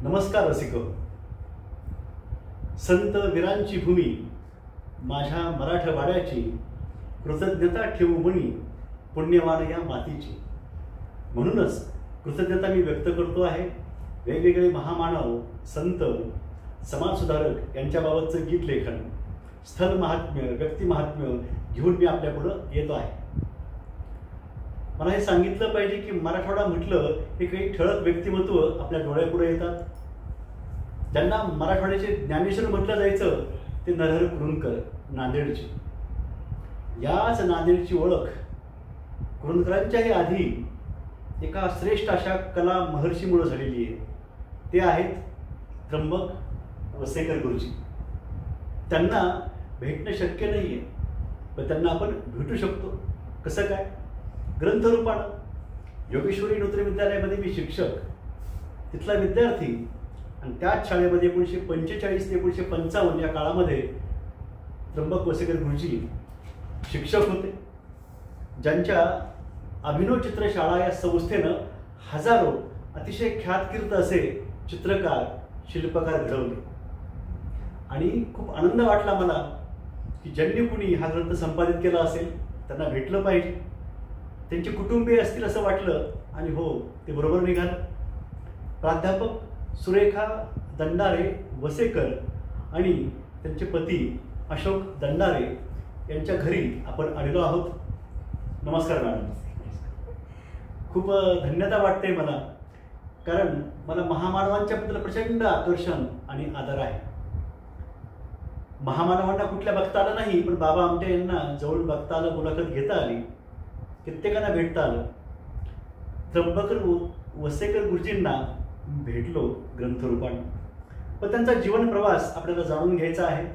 नमस्कार रसिक. संत वीरांची भूमी माझ्या मराठवाड्याची, कृतज्ञता ठेवू मनी पुण्यवान या मातीची. म्हणूनच कृतज्ञता मी व्यक्त करतो आहे. वेगवेगळे महामानव, संत, समाजसुधारक यांच्याबाबतचं गीत लेखन, स्थल महात्म्य, व्यक्ती महात्म्य घेऊन मी आपल्यापुढं येतो आहे. मला हे सांगितलं पाहिजे की मराठवाडा म्हटलं हे काही ठळक व्यक्तिमत्व आपल्या डोळ्यापुढे येतात. ज्यांना मराठवाड्याचे ज्ञानेश्वर म्हटलं जायचं ते नरहर कुरुंदकर, नांदेडचे. याच नांदेडची ओळख कुरुंदकरांच्याही आधी एका श्रेष्ठ अशा कला महर्षीमुळे झालेली आहे. ते आहेत त्र्यंबक वसेकर गुरुजी. त्यांना भेटणं शक्य नाही आहे, पण त्यांना आपण भेटू शकतो. कसं काय? ग्रंथरूपानं. योगेश्वरी नूतन विद्यालयामध्ये मी शिक्षक, तिथला विद्यार्थी, आणि त्याच शाळेमध्ये 1945 ते 1955 या काळामध्ये त्र्यंबक वसेकर गुरुजी शिक्षक होते, ज्यांच्या अभिनव चित्रशाळा या संस्थेनं हजारो अतिशय ख्यातकीर्त असे चित्रकार, शिल्पकार घडवले. आणि खूप आनंद वाटला मला की ज्यांनी कुणी हा ग्रंथ संपादित केला असेल त्यांना भेटलं पाहिजे. त्यांचे कुटुंबीय असतील असं वाटलं, आणि हो, ते बरोबर निघालं. प्राध्यापक सुरेखा दंडारे वसेकर आणि त्यांचे पती अशोक दंडारे यांच्या घरी आपण आलेलो आहोत. नमस्कार मॅडम. खूप धन्यता वाटते मला, कारण मला महामानवांच्याबद्दल प्रचंड आकर्षण आणि आदर आहे. महामानवांना कुठल्या बघता आलं नाही, पण बाबा आमटे यांना जवळ बघता आलं, मुलाखत घेता आली, कित्येकांना भेटता आलं. त्र्यंबक वसेकर गुरुजींना भेटलो ग्रंथरूपाने. पण त्यांचा जीवन प्रवास आपल्याला जाणून घ्यायचा आहे.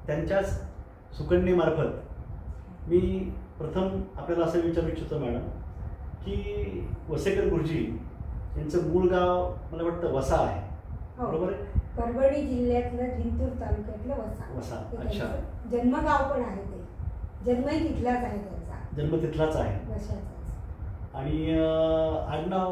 त्यांच्याच सुकन्येमार्फत मी प्रथम आपल्याला असं विचारू इच्छितो मॅडम की वसेकर गुरुजी यांचं मूळ गाव मला वाटतं वसा आहे, बरोबर आहे? परभणी जिल्ह्यातलं जिंतूर तालुक्यातलं वसा. वसा, अच्छा. जन्मगाव पण आहे, ते जन्मही तिथलाच आहे, त्यांचा जन्म तिथलाच आहे. वशाचाच. आणि आडनाव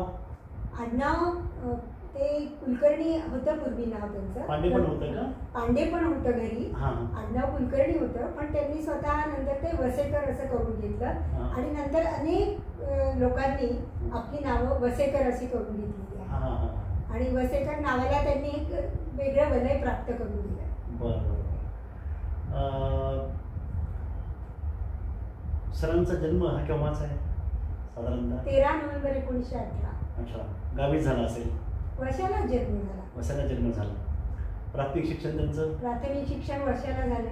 ते कुलकर्णी होतं पूर्वी नाव त्यांचं. पांडे पण होतं का? पांडे पण होतं घरी. आडनाव कुलकर्णी होतं, पण त्यांनी स्वतः नंतर ते वसेकर असं करून घेतलं. आणि नंतर अनेक लोकांनी आपली नावं वसेकर अशी करून घेतली आहे. आणि वसेकर नावाला त्यांनी एक वेगळं वलय प्राप्त करून दिलं. बरं. सरांचा जन्म हा केव्हाचा आहे साधारणतः? 13 नोव्हेंबर 1918. अच्छा. गावीच झाला असेल? वर्षाला जन्म झाला. वर्षाला जन्म झाला. प्राथमिक शिक्षण त्यांचं? प्राथमिक शिक्षण वर्षाला झालं.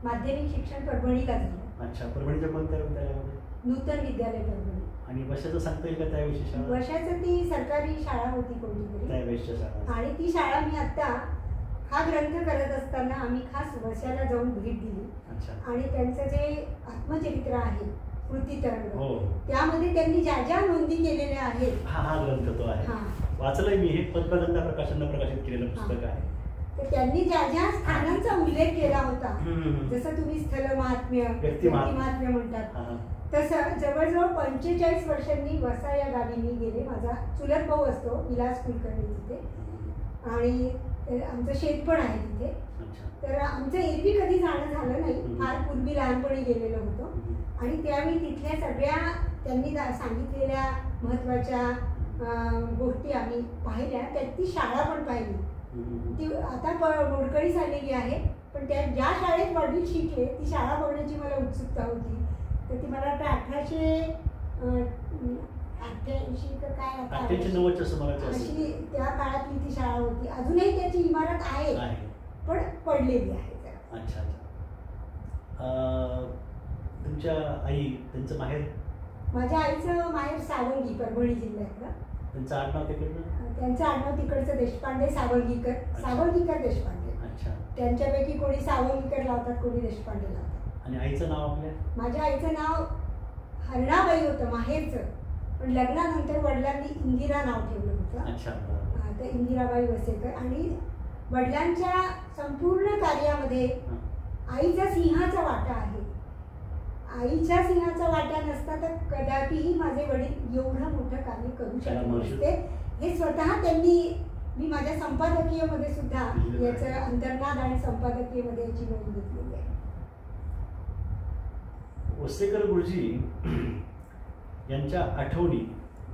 माध्यमिक शिक्षण परभणीला झालं. अच्छा. परभणीच्या कोणत्या विद्यालयामध्ये? नूतन विद्यालय परभणी. आणि वर्षाचं सांगता येईल का त्याविषयी शाळा? वर्षाचं ती सरकारी शाळा होती कोणतीतरी, त्यावेळेसच्या शाळा. आणि ती शाळा मी आता हा ग्रंथ करत असताना आम्ही खास वर्षाला जाऊन भेट दिली. आणि त्यांचं जे आत्मचरित्र आहे कृतीतरंग, त्यामध्ये त्यांनी ज्या ज्या नोंदी केलेल्या आहेत, हा ग्रंथ तो आहे. वाचलंय मी. हे पद्मगंधा प्रकाशनानं प्रकाशित केलेलं पुस्तक आहे. तर त्यांनी ज्या ज्या स्थानांचा उल्लेख केला होता, जसं तुम्ही स्थल महात्म्य, व्यक्ती महात्म्य म्हणतात, तसं जवळजवळ 45 वर्षांनी वसा या गावी मी गेले. माझा चुलत भाऊ असतो विलास कुलकर्णी तिथे, आणि आमचं शेत पण आहे तिथे. तर आमचं एरवी कधी जाणं झालं नाही, फार पूर्वी लहानपणी गेलेलो होतो. आणि त्यावेळी तिथल्या सगळ्या त्यांनी सांगितलेल्या महत्त्वाच्या गोष्टी आम्ही पाहिल्या. त्यात ती शाळा पण पाहिली. ती आता मोडकळी झालेली आहे, पण त्या ज्या शाळेत वडील शिकले ती शाळा बघण्याची मला उत्सुकता होती. तर ती मला वाटतं 1888 का काय, 1890 अशी त्या काळातली ती शाळा होती. अजूनही त्याची इमारत आहे, पण पडलेली आहे. अच्छा. तुमच्या आई, त्यांचं माहेर? माझ्या आईचं माहेर सावंगी, परभणी जिल्ह्यातलं. त्यांचं आडनाव तिकडलं? त्यांचं आडनाव तिकडचं देशपांडे, सावंगीकर. सावंगीकर देशपांडे. अच्छा. त्यांच्यापैकी कोणी सावंगीकर लावतात, कोणी देशपांडे लावतात. आणि आईचं नाव आपल्या? माझ्या आईचं नाव हरणाबाई होतं माहेरचं, पण लग्नानंतर वडिलांनी इंदिरा नाव ठेवलं होतं. अच्छा. तर इंदिराबाई वसेकर. आणि वडिलांच्या संपूर्ण कार्यामध्ये आईचा सिंहाचा वाटा आहे. आईच्या सिंहाचा वाटा नसता तर कदापिही माझे वडील एवढं मोठं कार्य करू शकले नसते. हे स्वतः त्यांनी मी माझ्या संपादकीयमध्ये सुद्धा याचं अंतर्नाद आणि संपादकीयमध्ये याची नोंद घेतलेली आहे. वसेकर गुरुजी यांच्या आठवणी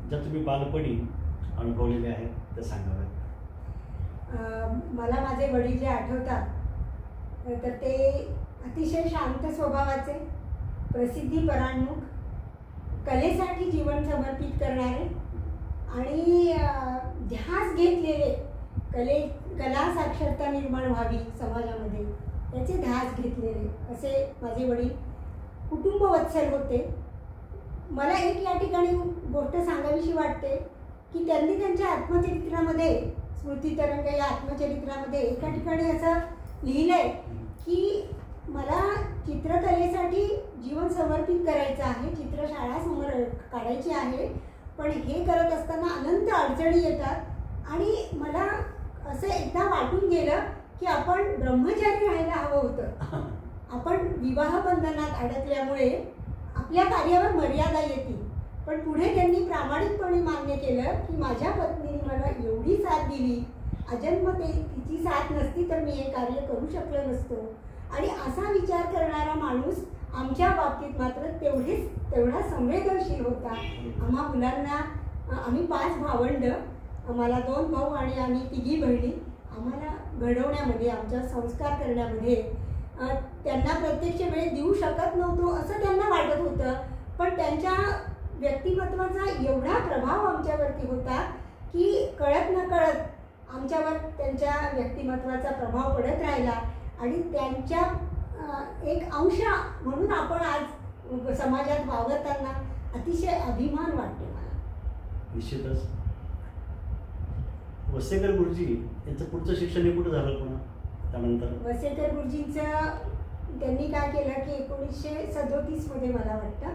ज्या तुम्ही बालपणी अनुभवलेल्या आहेत त्या सांगाव्यात. मला माझे वडील जे आठवतात तर ते अतिशय शांत स्वभावाचे, प्रसिद्धी परांमुख, कलेसाठी जीवन समर्पित करणारे आणि ध्यास घेतलेले कला साक्षरता निर्माण व्हावी समाजामध्ये याचे ध्यास घेतलेले असे माझे वडील कुटुंबवत्सल होते. मला एक या ठिकाणी गोष्ट सांगावीशी वाटते की त्यांनी त्यांच्या आत्मचरित्रामध्ये, स्मृतितरंग या आत्मचरित्रामध्ये एका ठिकाणी असं लिहिलंय की मला चित्रकलेसाठी जीवन समर्पित करायचं आहे, चित्रशाळा समोर काढायची आहे, पण हे करत असताना अनंत अडचणी येतात आणि मला असं एकदा वाटून गेलं की आपण ब्रह्मचारी राहायला हवं होतं. आपण विवाह बंधनात अडकल्यामुळे आपल्या कार्यावर मर्यादा येतील. पण पुढे त्यांनी प्रामाणिकपणे मान्य केलं की माझ्या पत्नीने मला एवढी साथ दिली, अजन्म तिची साथ नसती तर मी हे कार्य करू शकलो नसतो. आणि असा विचार करणारा माणूस आमच्या बाबतीत मात्र तेवढा संवेदनशील होता. आम्हा मुलांना, आम्ही 5 भावंड, मला 2 भाऊ आणि आम्ही 3 बहिणी, आम्हाला घडवण्यामध्ये, आमचा संस्कार करण्यामध्ये त्यांना प्रत्यक्ष वेळ देऊ शकत नव्हतो असं त्यांना वाटत होतं. पण त्यांच्या व्यक्तिमत्वाचा एवढा प्रभाव आमच्यावरती होता की कळत नकळत आमच्यावर त्यांच्या व्यक्तिमत्वाचा प्रभाव पडत राहिला आणि त्यांच्या एक अंश म्हणून आपण आज समाजात वावरताना अतिशय अभिमान वाटतो मला. निश्चितच. वसेकर गुरुजी यांचं पुढचं शिक्षण कुठं झालं पुन्हा त्यानंतर? वसेकर गुरुजींचं त्यांनी काय केलं की 1937 मध्ये मला वाटतं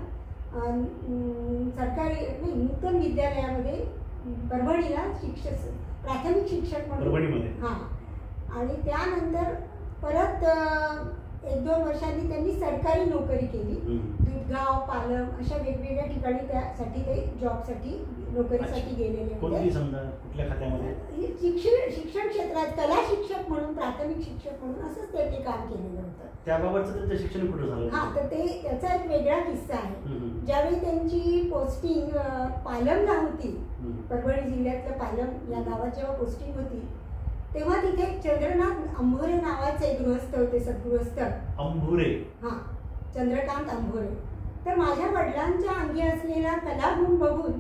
सरकारी नूतन विद्यालयामध्ये परभणीला प्राथमिक शिक्षक म्हणून, हां, आणि त्यानंतर परत 1-2 वर्षांनी त्यांनी सरकारी नोकरी केली. दूधगाव, पालम अशा वेगवेगळ्या ठिकाणी त्यासाठी ते जॉबसाठी, नोकरीसाठी गेलेले होते. कुठल्या खात्यामध्ये? शिक्षण क्षेत्रात कला शिक्षक म्हणून, प्राथमिक शिक्षक म्हणून असंच त्यांनी काम केलेलं होतं. त्याबाबतचं त्यांचं शिक्षण कुठं झालं? हां, तर त्याचा एक वेगळा किस्सा आहे. ज्यावेळी त्यांची पोस्टिंग पालमला होती, परभणी जिल्ह्यातलं पालम या गावात जेव्हा पोस्टिंग होती तेव्हा तिथे चंद्रनाथ अंभोरे नावाचे गृहस्थ होते, सद्गृहस्थ. अंभोरे? हां, चंद्रकांत अंभोरे. तर माझ्या वडिलांच्या अंगी असलेला कलागुण बघून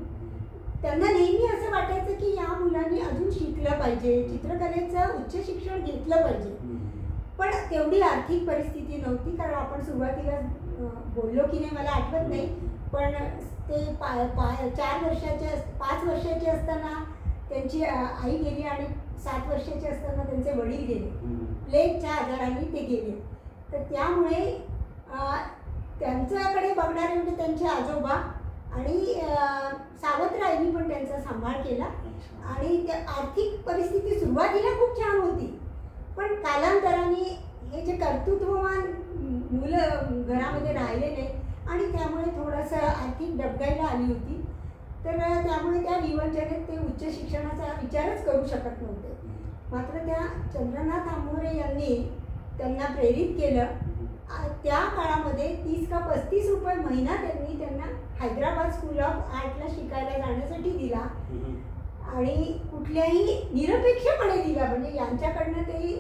त्यांना नेहमी असं वाटायचं की या मुलांनी अजून शिकलं पाहिजे, चित्रकलेचं उच्च शिक्षण घेतलं पाहिजे. पण तेवढी आर्थिक परिस्थिती नव्हती, कारण आपण सुरुवातीला बोललो की नाही मला आठवत नाही, पण ते 5 वर्षाचे असताना त्यांची आई गेली आणि 7 वर्षाचे असताना त्यांचे वडील गेले. प्लेगच्या आजाराने ते गेले. तर त्यामुळे त्यांच्याकडे बघणारे म्हणजे त्यांचे आजोबा आणि सावत्राईंनी पण त्यांचा सांभाळ केला. आणि त्या आर्थिक परिस्थिती सुरुवातीला खूप छान होती, पण कालांतराने हे जे कर्तृत्ववान मुलं घरामध्ये राहिले नाही आणि त्यामुळे थोडंसं आर्थिक डबघाईला आली होती. तर त्यामुळे त्या विवंचनेत ते उच्च शिक्षणाचा विचारच करू शकत नव्हते. मात्र त्या चंद्रनाथ अंभोरे यांनी त्यांना प्रेरित केलं. त्या काळामध्ये 30 का 35 रुपये महिना त्यांना हैदराबाद स्कूल ऑफ आर्टला शिकायला जाण्यासाठी दिला आणि कुठल्याही निरपेक्षपणे दिला. म्हणजे यांच्याकडनं काही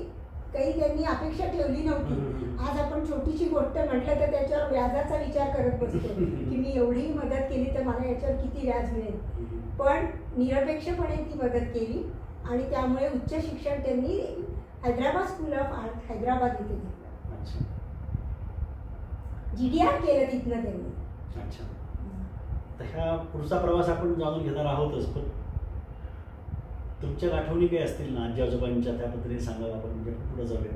त्यांनी अपेक्षा ठेवली नव्हती. आज आपण छोटीशी गोष्ट म्हटलं तर त्याच्यावर व्याजाचा विचार करत बसतो की मी एवढी मदत केली तर मला याच्यावर किती व्याज मिळेल. पण निरपेक्षपणे ती मदत केली आणि त्यामुळे उच्च शिक्षण त्यांनी Hyderabad school of art Hyderabad इथे घेतलं. GDR केलं तिथनं त्यांनी. अच्छा. तर ह्या पुढचा प्रवास आपण जाणून घेणार आहोतच, पण तुमच्या आठवणी काही असतील ना आजी आजोबांच्या, त्या पद्धतीने सांगा आपण, म्हणजे पुढे जाऊया.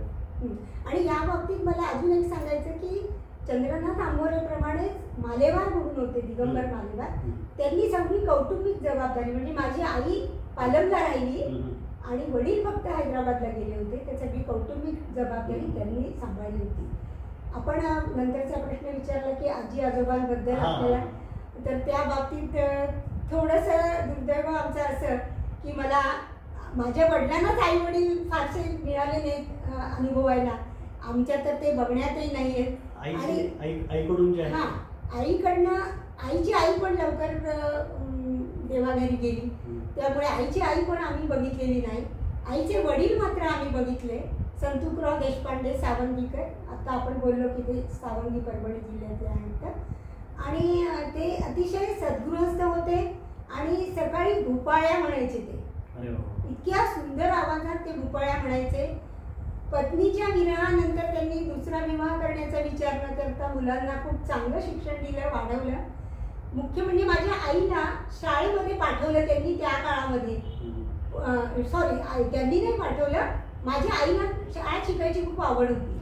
आणि या बाबतीत मला अजून एक सांगायचं की चंद्रनाथ अंभोरेप्रमाणेच मालेवार म्हणून होते, दिगंबर मालेवार. त्यांनी सगळी कौटुंबिक जबाबदारी, म्हणजे माझी आई पालमला राहिली आणि वडील फक्त हैदराबादला गेले होते, त्या सगळी कौटुंबिक जबाबदारी त्यांनी सांभाळली होती. आपण नंतरचा प्रश्न विचारला की आजी आजोबांबद्दल आपल्याला, तर त्या बाबतीत थोडंसं दुर्दैव आमचं असं की मला माझ्या वडिलांनाच आई वडील फारसे मिळाले नाहीत अनुभवायला, आमच्या तर ते बघण्यातही नाही आहेत. आईकडून जे हा, आईकडनं, आईची आई पण लवकर देवाघरी गेली, त्यामुळे आईची आई पण आम्ही बघितलेली नाही. आईचे वडील मात्र आम्ही बघितले, संतुकराव देशपांडे सावंगीकर. आता आपण बोललो की ते सावंगी परभणी जिल्ह्यातले आहेत, आणि ते अतिशय सद्गृहस्थ होते आणि सकाळी भुपाळ्या म्हणायचे. ते इतक्या सुंदर आवाजात ते भुपाळ्या म्हणायचे. पत्नीच्या विरहानंतर त्यांनी दुसरा विवाह करण्याचा विचार न करता मुलांना खूप चांगलं शिक्षण दिलं, वाढवलं. मुख्य म्हणजे माझ्या आईला शाळेमध्ये पाठवलं त्यांनी त्या काळामध्ये. सॉरी, त्यांनी नाही पाठवलं, माझ्या आईला शाळा शिकायची खूप आवड होती.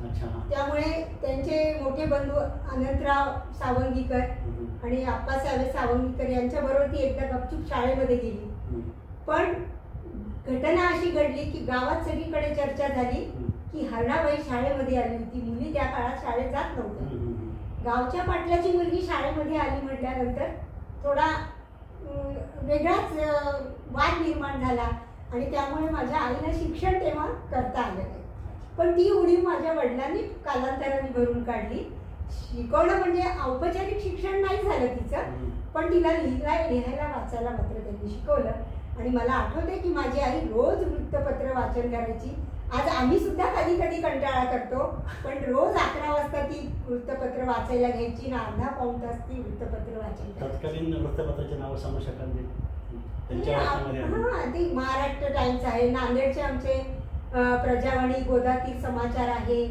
त्यामुळे त्यांचे मोठे बंधू अनंतराव सावंगीकर आणि आप्पासाहेब सावंगीकर यांच्याबरोबर ती एकदा गपचूप शाळेमध्ये गेली. पण घटना अशी घडली की गावात सगळीकडे चर्चा झाली की हरणाबाई शाळेमध्ये आली होती. मुली त्या काळात शाळेत जात नव्हत्या. गावच्या पाटलाची मुलगी शाळेमध्ये आली म्हटल्यानंतर थोडा वेगळाच वाद निर्माण झाला आणि त्यामुळे माझ्या आईला शिक्षण तेव्हा करता आलं नाही. पण ती उणीव माझ्या वडिलांनी कालांतराने भरून काढली. शिकवणं म्हणजे औपचारिक शिक्षण नाही झालं तिचं, पण तिला लिहायला वाचायला मात्र त्यांनी शिकवलं. आणि मला आठवते की माझी आई रोज वृत्तपत्र वाचन करायची. आज आम्ही सुद्धा कधी कधी कंटाळा करतो, पण रोज 11 वाजता ती वृत्तपत्र वाचायला घ्यायची ना अर्धा पाऊण तास ती वृत्तपत्र वाचायची. तत्कालीन वृत्तपत्राचे नाव सांगू शकाल? हा, ते महाराष्ट्र टाइम्स आहे, नांदेडचे आमचे प्रजावाणी, गोदातीर समाचार आहे,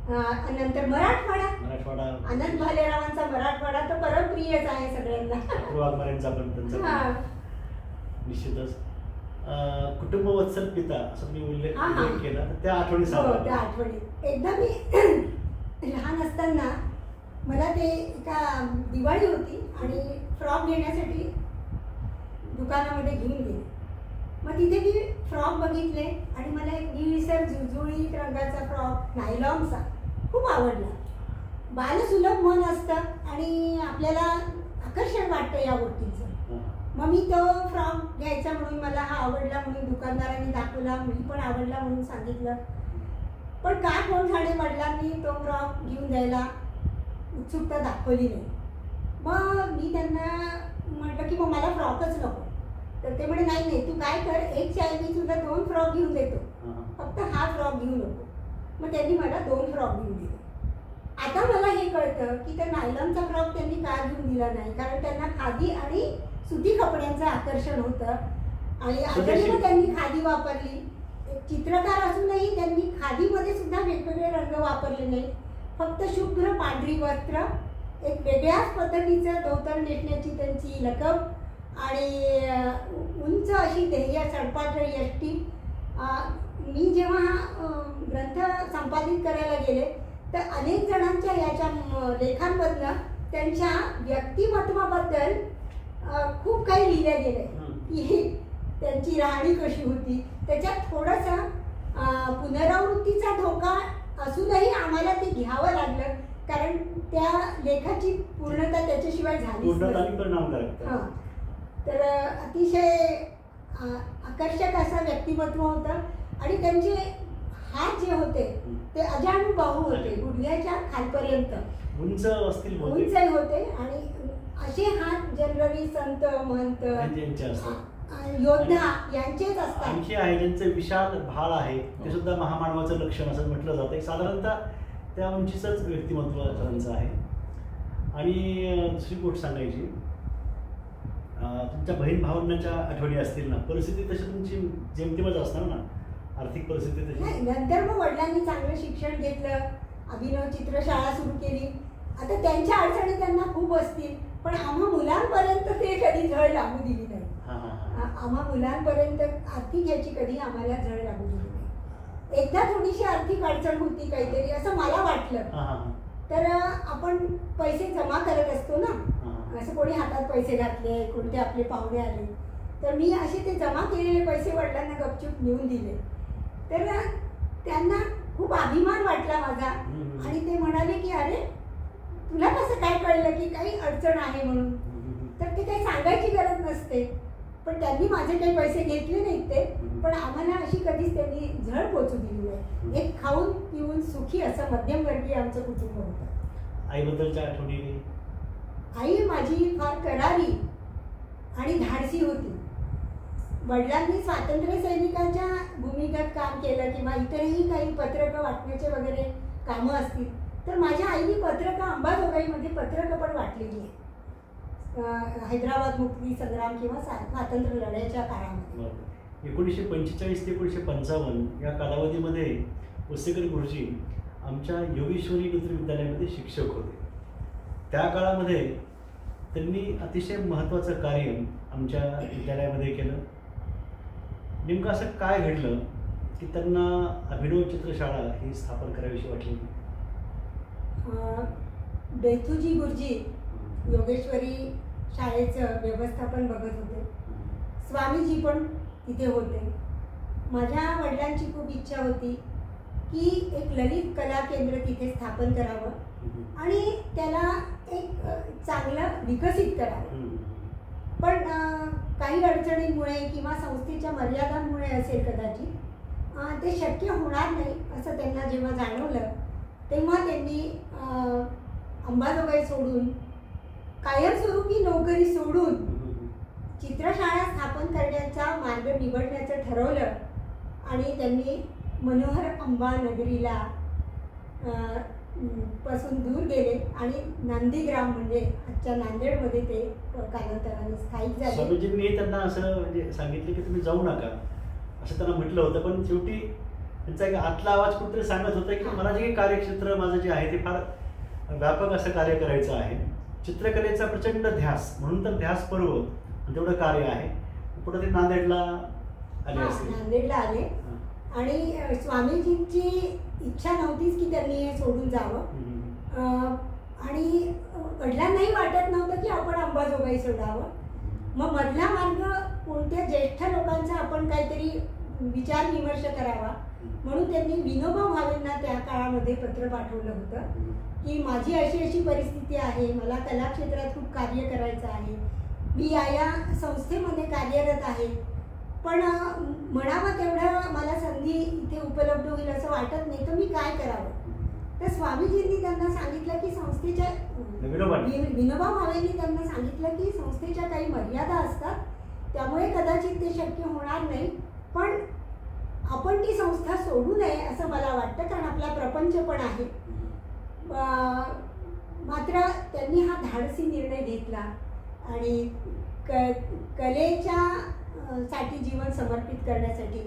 नंतर मराठवाडा, आनंद भालेरावांचा मराठवाडा तर परमप्रियच आहे सगळ्यांना. निश्चितच कुटुंब वत्सल पिता असं मी उल्लेख केला, त्या आठवणी सांगा. त्या आठवणी एकदा मी लहान असताना मला ते एका दिवाळी होती आणि फ्रॉक घेण्यासाठी दुकानामध्ये घेऊन गेले. मग तिथे मी फ्रॉक बघितले आणि मला एक निळसर झुळझुळीत रंगाचा फ्रॉक नायलॉनचा खूप आवडला. बालसुलभ मन असतं आणि आपल्याला आकर्षण वाटतं या गोष्टीचं. मग मी तो फ्रॉक घ्यायचा म्हणून मला हा आवडला म्हणून दुकानदारांनी दाखवला, मी पण आवडला म्हणून सांगितलं. पण काय कोण झाले, वडिलांनी तो फ्रॉक घेऊन द्यायला उत्सुकता दाखवली नाही. मग मी त्यांना म्हटलं की मग मला फ्रॉकच नको. तर ते म्हणे नाही नाही, तू काय कर, एकच्या ऐवजी तुला 2 फ्रॉक घेऊन देतो, फक्त हा फ्रॉक घेऊ नको. मग त्यांनी मला 2 फ्रॉक घेऊन दिले. आता मला हे कळतं की त्या नायलॉनचा फ्रॉक त्यांनी का घेऊन दिला नाही, कारण त्यांना खादी आणि सुती कपड्यांचं आकर्षण होतं. आणि आजही त्यांनी खादी वापरली. चित्रकार असूनही त्यांनी खादीमध्ये सुद्धा वेगवेगळे रंग वापरले नाही. फक्त शुभ्र पांढरी वस्त्र, एक वेगळ्याच पद्धतीचं धोतर नेसण्याची त्यांची लकब आणि उंच अशी ध्येय, सडपातळी यष्टी. मी जेव्हा ग्रंथ संपादित करायला गेले तर अनेक जणांच्या याच्या लेखांमधनं त्यांच्या व्यक्तिमत्वाबद्दल खूप काही लिहिलं गेलं की त्यांची राहणी कशी होती. त्याच्यात थोडासा पुनरावृत्तीचा धोका असूनही आम्हाला ते घ्यावं लागलं, कारण त्या लेखाची पूर्णता त्याच्याशिवाय झालीच नाही. तर अतिशय आकर्षक असं व्यक्तिमत्व होतं. आणि त्यांचे हात जे होते ते अजानुबाहू होते, गुडघ्याच्या खालपर्यंत उंच होते. आणि असे हात जनरली संत, महंत, योद्धा यांचेच असतात. आणखी आहे ज्यांचे विशाल भाळ आहे, ते सुद्धा महामानवाचं लक्षण असं म्हटलं जातं. साधारणतः त्या उंचीच व्यक्तिमत्व त्यांचं आहे. आणि दुसरी गोष्ट सांगायची, तुमच्या बहीण भावनाच्या आठवणी असतील ना, परिस्थिती तशी तुमची जेमतेमच असणार ना, आर्थिक परिस्थिती तशी. नंतर मग वडिलांनी चांगलं शिक्षण घेतलं, अभिनव चित्रशाळा सुरू केली. आता त्यांच्या अडचणी त्यांना खूप असतील, पण आम्हा मुलांपर्यंत ते कधी झळ लागू दिली नाही. आम्हा मुलांपर्यंत आर्थिक याची कधी आम्हाला झळ लागू दिली नाही. एकदा थोडीशी आर्थिक अडचण होती काहीतरी असं मला वाटलं, तर आपण पैसे जमा करत असतो ना, असं कोणी हातात पैसे घातले, कोणते आपले पाहुणे आले, तर मी असे ते जमा केलेले पैसे वडिलांना गपचूप नेऊन दिले. तर त्यांना खूप अभिमान वाटला माझा. आणि ते म्हणाले की अरे तुला कसं काय कळलं की काही अडचण आहे म्हणून. तर ते काही सांगायची गरज नसते. पण त्यांनी माझे काही पैसे घेतले नाहीत ते, पण आम्हाला अशी कधीच त्यांनी झळ पोचू दिली नाही. एक खाऊन पिऊन सुखी असं मध्यमवर्गीय आमचं कुटुंब होतं. आईबद्दलच्या आठवणी? आई माझी फार करारी आणि धाडसी होती. वडिलांनी स्वातंत्र्य सैनिकांच्या भूमिकेत काम केलं किंवा इतरही काही पत्रकं वाटण्याचे वगैरे कामं असतील, तर माझ्या आईने पत्रकं अंबाजोगाईमध्ये पत्रकं पण वाटलेली आहे. हैदराबाद मुक्ती संग्राम किंवा स्वातंत्र्य लढ्याच्या काळामध्ये. 1945 ते 1955 या कालावधीमध्ये पुसेकर गुरुजी आमच्या योगेश्वरी नृत्य विद्यालयामध्ये शिक्षक होते. त्या काळामध्ये त्यांनी अतिशय महत्त्वाचं कार्य आमच्या विद्यालयामध्ये केलं. नेमकं असं काय घडलं की त्यांना अभिनव चित्रशाळा ही स्थापन करावीशी वाटली? बेथुजी गुरुजी योगेश्वरी शाळेचं व्यवस्थापन बघत होते. स्वामीजी पण तिथे होते. माझ्या वडिलांची खूप इच्छा होती की एक ललित कला केंद्र तिथे स्थापन करावं आणि त्याला एक चांगलं विकसित करावं. पण काही अडचणींमुळे किंवा संस्थेच्या मर्यादांमुळे असेल कदाचित ते शक्य होणार नाही असं त्यांना जेव्हा जाणवलं, तेव्हा त्यांनी अंबाजोगाई सोडून, कायमस्वरूपी नोकरी सोडून चित्रशाळा स्थापन करण्याचा मार्ग निवडण्याचं ठरवलं आणि त्यांनी मनोहर अंबा नगरीला पासून दूर गेले आणि नंदीग्राम म्हणजे आजच्या नांदेडमध्ये ते कालांतराने स्थायिक झाले. स्वामीजींनी त्यांना असं म्हणजे सांगितलं की तुम्ही जाऊ नका असं त्यांना म्हटलं होतं, पण शेवटी त्यांचा एक आतला आवाज कुठेतरी सांगत होता की मला जे कार्यक्षेत्र माझं जे आहे ते फार व्यापक असं कार्य करायचं आहे. चित्रकलेचा प्रचंड ध्यास, म्हणून तर ध्यास पर्व तेवढं कार्य आहे. पुढे ते नांदेडला आले असते. नांदेडला आले आणि स्वामीजींची इच्छा नव्हतीच की त्यांनी हे सोडून जावं आणि वडिलांनाही वाटत नव्हतं की आपण अंबाजोगाई सोडावं. मग मधला मार्ग कोणत्या ज्येष्ठ लोकांचा आपण काहीतरी विचार विमर्श करावा म्हणून त्यांनी विनोबा भावेंना त्या काळामध्ये पत्र पाठवलं होतं की माझी अशी अशी परिस्थिती आहे, मला कला क्षेत्रात खूप कार्य करायचं आहे, मी या संस्थेमध्ये कार्यरत आहे, पण म्हणावं तेवढं मला संधी इथे उपलब्ध होईल असं वाटत नाही, तर मी काय करावं. तर स्वामीजींनी त्यांना सांगितलं की संस्थेच्या विनोबा भावेंनी त्यांना सांगितलं की संस्थेच्या काही मर्यादा असतात, त्यामुळे कदाचित ते शक्य होणार नाही, पण आपण ती संस्था सोडू नये असं मला वाटतं, कारण आपला प्रपंच पण आहे. मात्र त्यांनी हा धाडसी निर्णय घेतला आणि कलेच्या साठी जीवन समर्पित करण्यासाठी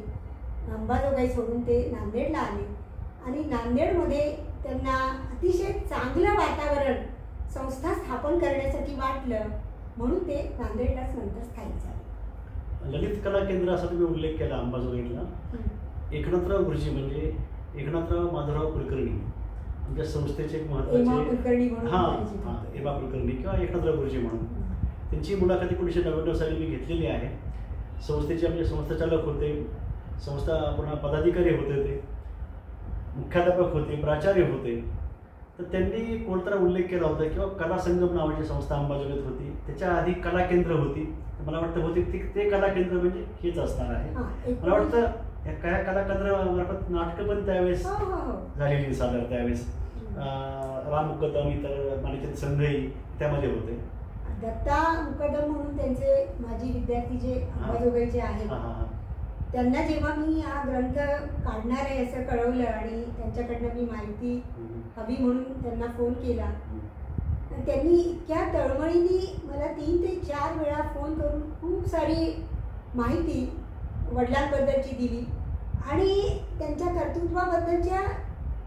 अंबाजोगाई सोडून ते नांदेडला आले आणि नांदेडमध्ये त्यांना अतिशय चांगलं वातावरण संस्था स्थापन करण्यासाठी वाटलं, म्हणून ते नांदेडलाच नंतर स्थायिक झाले. ललित कला केंद्र असा तुम्ही उल्लेख केला अंबाजोगाईला. एकनाथराव गुरुजी म्हणजे एकनाथराव माधवराव कुलकर्णी आमच्या संस्थेचे एक महत्त्वाचे एमा कुलकर्णी किंवा एकनाथराव गुरुजी म्हणून त्यांची मुलाखत 1999 साली मी घेतलेली आहे. संस्थेचे आमचे संस्थाचालक होते, संस्था पुन्हा पदाधिकारी होते, ते मुख्याध्यापक होते, प्राचार्य होते. तर त्यांनी कोणता उल्लेख केला होता किंवा कला संगम नावाची संस्था अंबाजोगाईत होती, त्याच्या आधी कला केंद्र होती. मला वाटतं होते ते कला केंद्र म्हणजे हेच असणार आहे. मला वाटतं या कला केंद्रामार्फत नाटकं पण त्यावेळेस झालेली सादर. त्यावेळेस राम मुकदम, इतर मालिकेत संघही त्यामध्ये होते. दत्ता मुकदम म्हणून त्यांचे माजी विद्यार्थी जे अंबाजोगाईचे आहेत, त्यांना जेव्हा मी हा ग्रंथ काढणार आहे असं कळवलं आणि त्यांच्याकडनं मी माहिती हवी म्हणून त्यांना फोन केला, त्यांनी इतक्या तळमळीने मला 3 ते 4 वेळा फोन करून खूप सारी माहिती वडिलांबद्दलची दिली आणि त्यांच्या कर्तृत्वाबद्दलच्या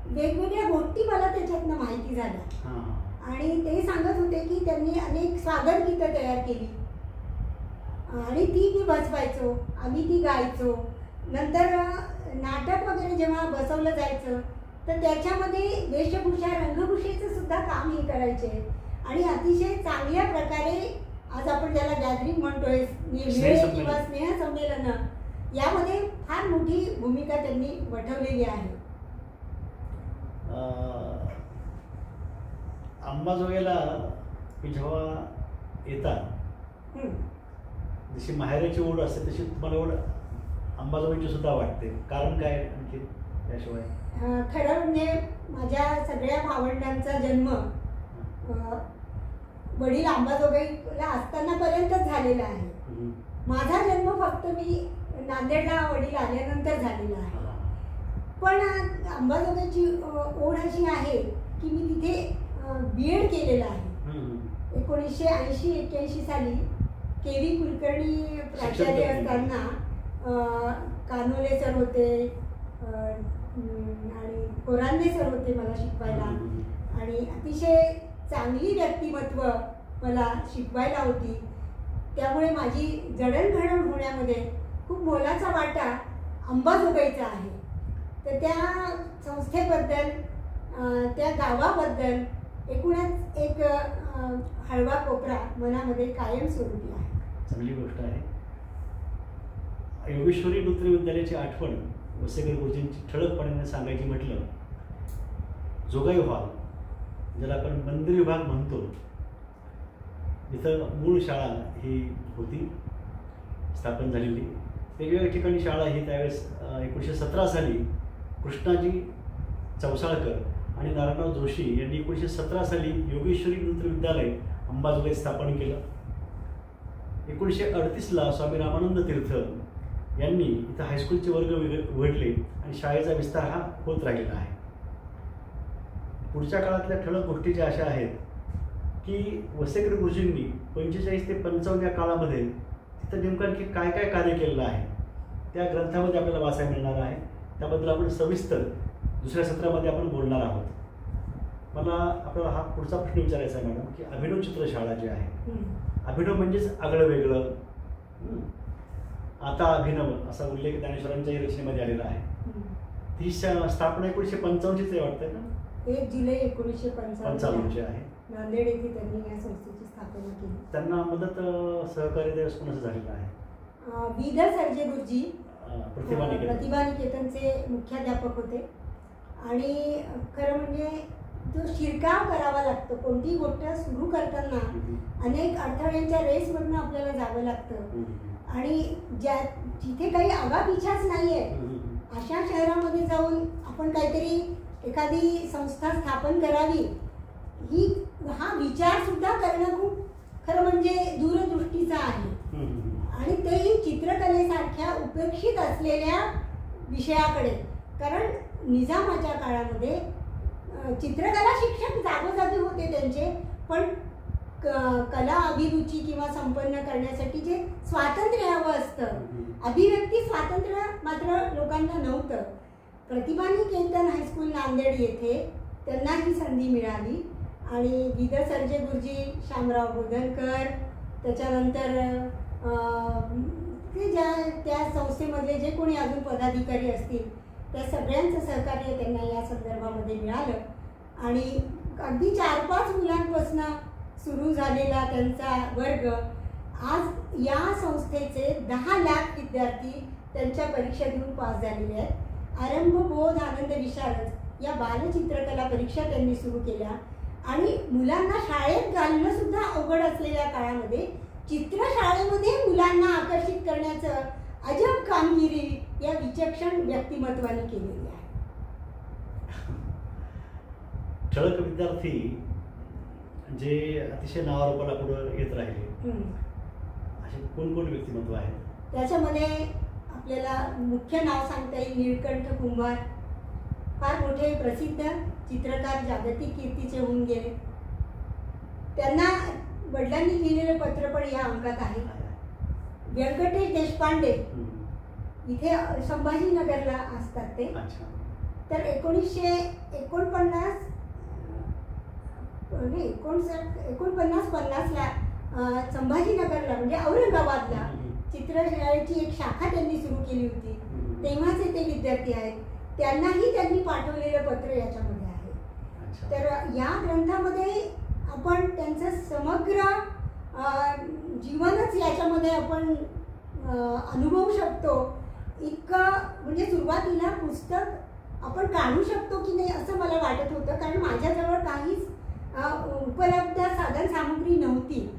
वेगवेगळ्या गोष्टी मला त्याच्यातनं माहिती झाल्या. आणि ते सांगत होते की त्यांनी अनेक स्वागत गीतं तयार केली आणि ती मी बसवायचो, आम्ही ती गायचो. नंतर नाटक वगैरे जेव्हा बसवलं जायचं तर त्याच्यामध्ये वेशभूषा, रंगभूषेचं सुद्धा काम हे करायचे आणि अतिशय चांगल्या प्रकारे आज आपण ज्याला गॅदरिंग म्हणतोय, किंवा स्नेहसंमेलन, यामध्ये फार मोठी भूमिका त्यांनी वठवलेली आहे. अंबाजोगाईला जेव्हा येतात जशी माहेराची ओढ असते तशी तुम्हाला ओढ अंबाजोगाईची सुद्धा वाटते. कारण काय आणखी त्याशिवाय? खरं म्हणजे माझ्या सगळ्या भावंडांचा जन्म वडील अंबाजोगाईला असतानापर्यंतच झालेला आहे. माझा जन्म फक्त मी नांदेडला वडील आल्यानंतर झालेला आहे. पण अंबाजोगाईची ओढ अशी आहे की मी तिथे BEd केलेलं आहे. 1980-81 साली KV कुलकर्णी प्राचार्य असताना कानोले सर होते आणि कोरांदे सर होते मला शिकवायला, आणि अतिशय चांगली व्यक्तिमत्व मला शिकवायला होती. त्यामुळे माझी जडणघडण होण्यामध्ये खूप मोलाचा वाटा अंबाजोगाईचा आहे. तर त्या संस्थेबद्दल, त्या गावाबद्दल एकूणच एक हळवा कोपरा मनामध्ये कायमस्वरूपी आहे. चांगली गोष्ट आहे. योगेश्वरी नृत्य विद्यालयाची आठवण वसेकर गुरुजींची ठळकपणे सांगायची म्हटलं, जोगाई हॉल ज्याला आपण मंदिर विभाग म्हणतो, इथं मूळ शाळा ही होती स्थापन झालेली. वेगवेगळ्या ठिकाणी शाळा ही त्यावेळेस 1917 साली कृष्णाजी चौसाळकर आणि नारायणराव जोशी यांनी 1917 साली योगेश्वरी नृत्य विद्यालय अंबाजोगाईत स्थापन केलं. 1938ला स्वामी रामानंद तीर्थ यांनी इथं हायस्कूलचे वर्ग उघडले आणि शाळेचा विस्तार हा होत राहिलेला आहे. पुढच्या काळातल्या ठळक गोष्टी ज्या अशा आहेत की वसेकर गुरुजींनी 45 ते 55 या काळामध्ये तिथं नेमकं आणखी काय काय कार्य केलेलं आहे त्या ग्रंथामध्ये आपल्याला वाचायला मिळणार आहे. त्याबद्दल आपण सविस्तर दुसऱ्या सत्रामध्ये आपण बोलणार आहोत. मला आपल्याला हा पुढचा प्रश्न विचारायचा आहे मॅडम की अभिनव चित्रशाळा जी आहे, अभिनव म्हणजेच आगळं वेगळं, आता अभिनव असा उल्लेख ज्ञानेश्वरांच्याही रचनेमध्ये आलेला आहे. ती स्थापना 1955 आहे वाटतं ना? 1 जुलै 1955 आहे. नांदेड येथे त्यांनी या संस्थेची स्थापना केली. त्यांना मदत सहकार्य दिवस कोणाचं झालेलं आहे? विदर सर्जे गुरुजी प्रतिभा निकेतनचे मुख्याध्यापक होते. आणि खरं म्हणजे जो शिरकाव करावा लागतो, कोणती गोष्ट सुरू करताना अनेक अडथळ्यांच्या रेसमधून आपल्याला जावं लागतं, आणि जिथे काही आगापिछाच नाहीये अशा शहरामध्ये जाऊन आपण काहीतरी एखादी संस्था स्थापन करावी, हा विचार सुद्धा करणं खूप खरं म्हणजे दूरदृष्टीचा आहे. आणि तेही चित्रकलेसारख्या उपेक्षित असलेल्या विषयाकडे. कारण निजामाच्या काळामध्ये चित्रकला शिक्षक जागोजागी होते त्यांचे, पण कला अभिरुची किंवा संपन्न करण्यासाठी जे स्वातंत्र्य हवं असतं, अभिव्यक्ती स्वातंत्र्य मात्र लोकांना नव्हतं. प्रतिभा निकेतन हायस्कूल नांदेड येथे त्यांना ही संधी मिळाली. आणि विदर सर्जे गुरुजी, शामराव बोधनकर, त्याच्यानंतर ते त्या संस्थेमधले जे कोणी अजून पदाधिकारी असतील त्या सगळ्यांचं सहकार्य त्यांना या संदर्भामध्ये मिळालं. आणि अगदी 4-5 मुलांपासून सुरू झालेला त्यांचा वर्ग आज या संस्थेचे 10 लाख विद्यार्थी त्यांच्या परीक्षा देऊन पास झालेले आहेत. आरंभ, बोध, आनंद, विशारद या बालचित्रकला परीक्षा त्यांनी सुरू केल्या. आणि मुलांना शाळेत घालणं सुद्धा अवघड असलेल्या काळामध्ये चित्रशाळेमध्ये मुलांना आकर्षित करण्याचं अजब कामगिरी या विचक्षण व्यक्तिमत्वाने केलेली आहे. ठळक विद्यार्थी जे अतिशय नावारूपाला पुढे येत राहिले असे कोण व्यक्तिमत्व आहेत? त्याच्यामध्ये आपल्याला मुख्य नाव सांगता येईल नीलकंठ कुंभार, फार मोठे प्रसिद्ध चित्रकार, जागतिक कीर्तीचे होऊन गेले. त्यांना वडिलांनी लिहिलेलं पत्र पण या अंकात आहे. व्यंकटेश देशपांडे इथे संभाजीनगरला असतात ते. तर 1949-50ला संभाजीनगरला म्हणजे औरंगाबादला चित्रशाळेची एक शाखा त्यांनी सुरू केली होती. तेव्हाचे ते विद्यार्थी आहेत. त्यांनाही त्यांनी पाठवलेलं पत्र याच्यामध्ये आहे. तर या ग्रंथामध्ये आपण त्यांचं समग्र जीवनच याच्यामध्ये आपण अनुभवू शकतो. इतकं म्हणजे सुरुवातीला पुस्तक आपण काढू शकतो की नाही असं मला वाटत होतं, कारण माझ्याजवळ काहीच उपलब्ध साधन सामुग्री नव्हती.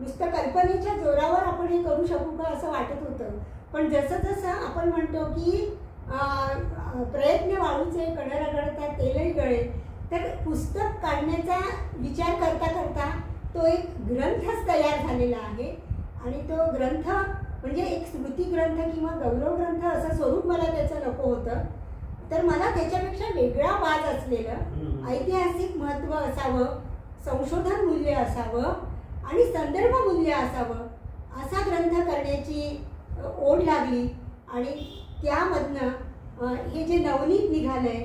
नुसतं कल्पनेच्या जोरावर आपण हे करू शकू का असं वाटत होतं. पण जसं जसं आपण म्हणतो की प्रयत्न वाळूचे कण रगडता तेलही गळे, तर पुस्तक काढण्याचा विचार करता करता तो एक ग्रंथच तयार झालेला आहे. आणि तो ग्रंथ म्हणजे एक स्मृती ग्रंथ किंवा गौरव ग्रंथ असं स्वरूप मला त्याचं नको होतं. तर मला त्याच्यापेक्षा वेगळा बाज असलेलं ऐतिहासिक महत्त्व असावं, संशोधन मूल्य असावं आणि संदर्भ मूल्य असावं असा ग्रंथ करण्याची ओढ लागली. आणि त्यामधनं हे जे नवनीत निघालंय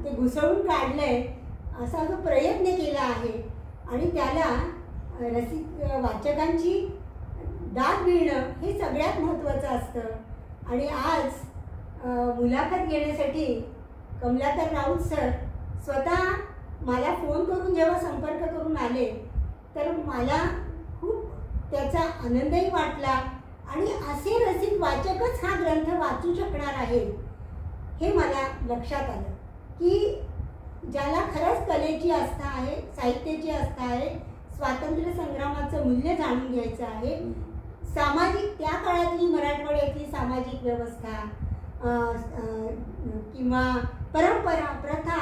ते घुसळून काढलंय असा जो प्रयत्न केला आहे आणि त्याला रसिक वाचकांची दाद मिळणं हे सगळ्यात महत्त्वाचं असतं. आणि आज मुलाखत घेण्यासाठी कमलाकर राऊत सर स्वतः मला फोन करून जेव्हा संपर्क करून आले तर मला खूप त्याचा आनंदही वाटला. आणि असे रसिक वाचकच हा ग्रंथ वाचू शकणार आहेत हे मला लक्षात आलं की ज्याला खरंच कलेची आस्था आहे, साहित्याची आस्था आहे, स्वातंत्र्य संग्रामाचं मूल्य जाणून घ्यायचं आहे, सामाजिक त्या काळातली मराठवाड्यातली सामाजिक व्यवस्था किंवा परंपरा प्रथा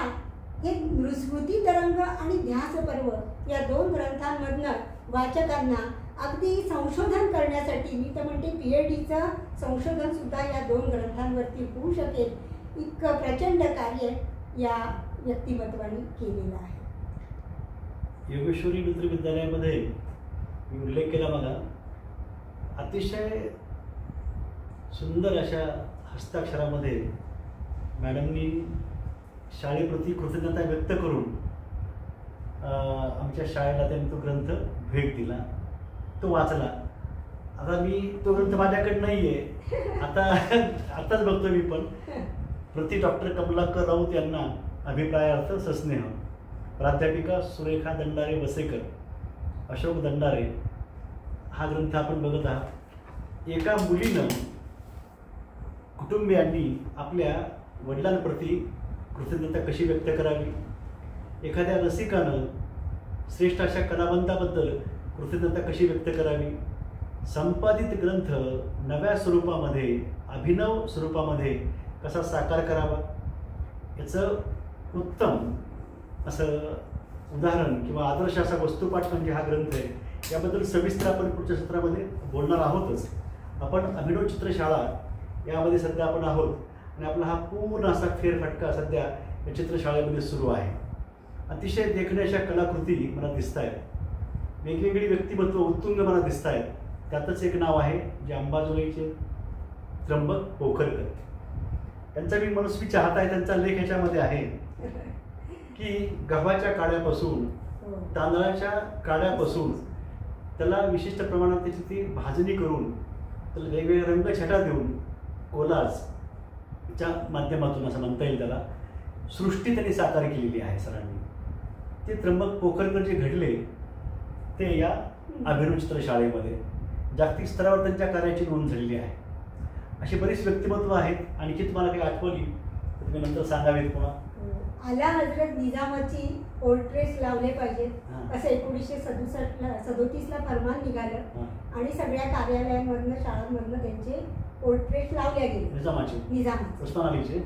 हे स्मृती तरंग आणि ध्यास पर्व या 2 ग्रंथांमधनं वाचकांना अगदी संशोधन करण्यासाठी, मी तर म्हणते PhDचं संशोधन सुद्धा या 2 ग्रंथांवरती होऊ शकेल इतकं प्रचंड कार्य या व्यक्तिमत्वाने केलेलं आहे. योगेश्वरी नृत्य विद्यालयामध्ये मी उल्लेख केला मला, अतिशय सुंदर अशा हस्ताक्षरामध्ये मॅडमनी शाळेप्रती कृतज्ञता व्यक्त करून आमच्या शाळेला त्यांनी तो ग्रंथ भेट दिला, तो वाचला. आता मी तो ग्रंथ माझ्याकडे नाही आहे, आताच बघतो मी. पण प्रति डॉक्टर कमलाकर राऊत यांना अभिप्रायार्थ सस्नेह, प्राध्यापिका सुरेखा दंडारे वसेकर, अशोक दंडारे, हा ग्रंथ आपण बघत आहात. एका मुलीनं कुटुंबियांनी आपल्या वडिलांप्रती कृतज्ञता कशी व्यक्त करावी, एखाद्या रसिकानं श्रेष्ठ अशा कलावंताबद्दल कृतज्ञता कशी व्यक्त करावी, संपादित ग्रंथ नव्या स्वरूपामध्ये, अभिनव स्वरूपामध्ये कसा साकार करावा, याचं उत्तम असं उदाहरण किंवा आदर्श असा वस्तुपाठ म्हणजे हा ग्रंथ आहे. याबद्दल सविस्तर आपण पुढच्या सत्रामध्ये बोलणार आहोतच. आपण अभिनव चित्रशाळा यामध्ये सध्या आपण आहोत आणि आपला हा पूर्ण असा फेरफटका सध्या या चित्रशाळेमध्ये सुरू आहे. अतिशय देखण्या अशा कलाकृती मला दिसत आहेत, वेगवेगळी व्यक्तिमत्व उत्तुंग मला दिसत आहेत. त्यातच एक नाव आहे जे अंबाजोगाईचे त्र्यंबक पोखरकर. त्यांचा मी मनस्वी चाहता आहे. त्यांचा लेख ह्याच्यामध्ये आहे की गव्हाच्या काड्यापासून, तांदळाच्या काड्यापासून त्याला विशिष्ट प्रमाणात त्याची ती भाजणी करून त्याला वेगवेगळे रंगछटा देऊन कोलाजच्या माध्यमातून असं म्हणता येईल त्याला सृष्टी त्यांनी साकार केलेली आहे सरांनी. ते त्र्यंबक पोखरकर जे घडले ते या अभिनव चित्रशाळेमध्ये जागतिक स्तरावर त्यांच्या कार्याची नोंद झालेली आहे. अशी बरीच व्यक्तिमत्व आहेत. आणखी तुम्हाला काही आठवली तर तुम्ही नंतर सांगावेत पुन्हा. आला हजरत निजामाची पोर्ट्रेट्स लावले पाहिजेत असं 1937ला फरमान निघालं आणि सगळ्या कार्यालयांमधनं शाळांमधनं त्यांचे पोर्ट्रेट लावले गेले. निजामाचे उस्मानाबाईचे.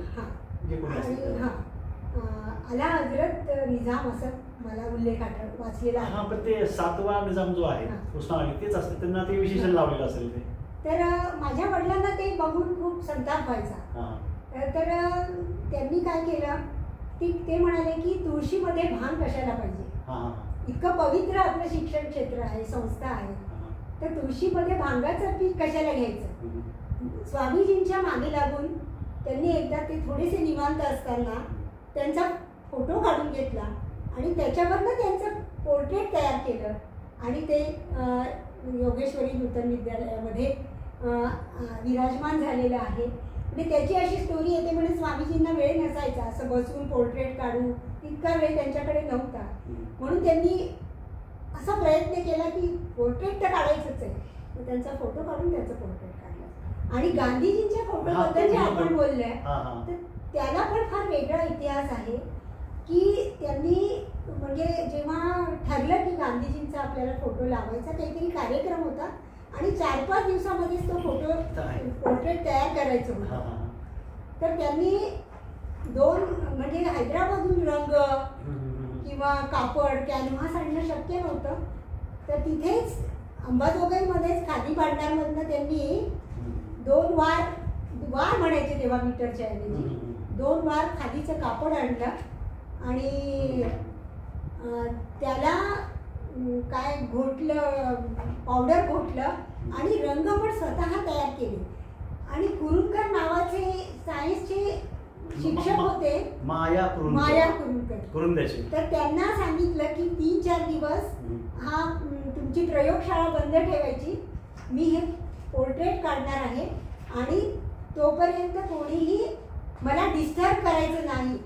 आला हजरत निजाम असं मला उल्लेख वाचलेला आहे. पण ते 7वा निजाम जो आहे उस्मानाबाई तेच असते, त्यांना ते विशेषण लावलेलं असेल ते. तर माझ्या वडिलांना ते बघून खूप संताप व्हायचा. तर त्यांनी काय केलं की ते म्हणाले की तुळशीमध्ये भांग कशाला पाहिजे, इतकं पवित्र आपलं शिक्षण क्षेत्र आहे, संस्था आहे, तर तुळशीमध्ये भांगाचं पीक कशाला घ्यायचं. स्वामीजींच्या मागे लागून त्यांनी एकदा ते थोडेसे निवांत असताना त्यांचा फोटो काढून घेतला आणि त्याच्यावरनं त्यांचं पोर्ट्रेट तयार केलं आणि ते योगेश्वरी नूतन विद्यालयामध्ये विराजमान झालेलं आहे. म्हणजे त्याची अशी स्टोरी येते म्हणजे स्वामीजींना वेळ नसायचा असं बसून पोर्ट्रेट काढू, इतका वेळ त्यांच्याकडे नव्हता. म्हणून त्यांनी असा प्रयत्न केला की पोर्ट्रेट तर काढायचंच आहे, मग त्यांचा फोटो काढून त्याचं पोर्ट्रेट काढलं. आणि गांधीजींच्या फोटोबद्दल जे आपण बोललोय तर त्याला पण फार वेगळा इतिहास आहे. की त्यांनी म्हणजे जेव्हा ठरलं की गांधीजींचा आपल्याला फोटो लावायचा, काहीतरी कार्यक्रम होता आणि 4-5 दिवसामध्येच तो फोटो पोर्ट्रेट तयार करायचं होतं. तर त्यांनी 2 म्हणजे हैदराबादहून रंग किंवा कापड कॅनव्हास आणणं शक्य नव्हतं. तर तिथेच अंबाजोगाईमध्येच खादी भांडारमधनं त्यांनी 2 वार म्हणायचे तेव्हा मीटरच्या ऐवजी 2 वार खादीचं कापड आणलं आणि त्याला काय घोटलं, पावडर घोटलं आणि रंग पण स्वतः तयार केले. आणि कुरुंकर नावाचे सायन्सचे शिक्षक होते, माया कुरुंकर. तर त्यांना सांगितलं की 3-4 दिवस हा तुमची प्रयोगशाळा बंद ठेवायची, मी हे पोर्ट्रेट काढणार आहे आणि तोपर्यंत कोणीही मला डिस्टर्ब करायचं नाही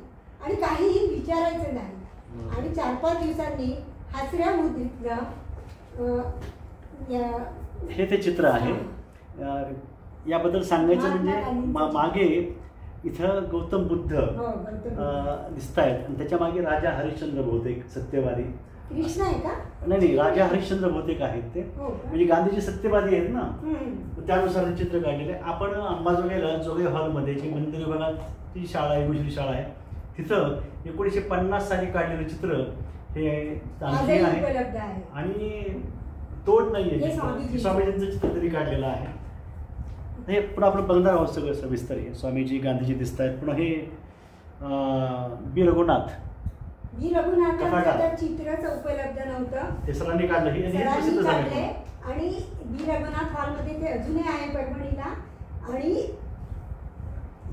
आणि काहीही विचारायचं नाही. आणि 4-5 दिवसांनी हसऱ्या मुद्रितलं हे ते चित्र आहे. याबद्दल सांगायचं म्हणजे मागे इथं गौतम बुद्ध दिसत आहेत आणि त्याच्या मागे राजा हरिश्चंद्र बहुतेक सत्यवादी कृष्ण आहे का? नाही, राजा हरिश्चंद्र बहुतेक आहेत ते. म्हणजे गांधीजी सत्यवादी आहेत ना, त्यानुसार चित्र काढलेले. आपण अंबाजोगाईला जोगे हॉलमध्ये जी मंदिर विभागाची शाळा आहे, गुजरी शाळा आहे, तिथं 1950 साली काढलेलं चित्र हे आहे आणि तोड नाहीये. स्वामीजींचं चित्र तरी काढलेलं आहे. हे पुन्हा आपण बघणार आहोत सगळं सविस्तर. हे स्वामीजी गांधीजी दिसत आहेत. पुन्हा हे बी रघुनाथ चित्रच उपलब्ध नव्हतं, ते सरांनी काढलं. आणि बी रघुनाथ हॉलमध्ये ते अजूनही आहे परभणीला. आणि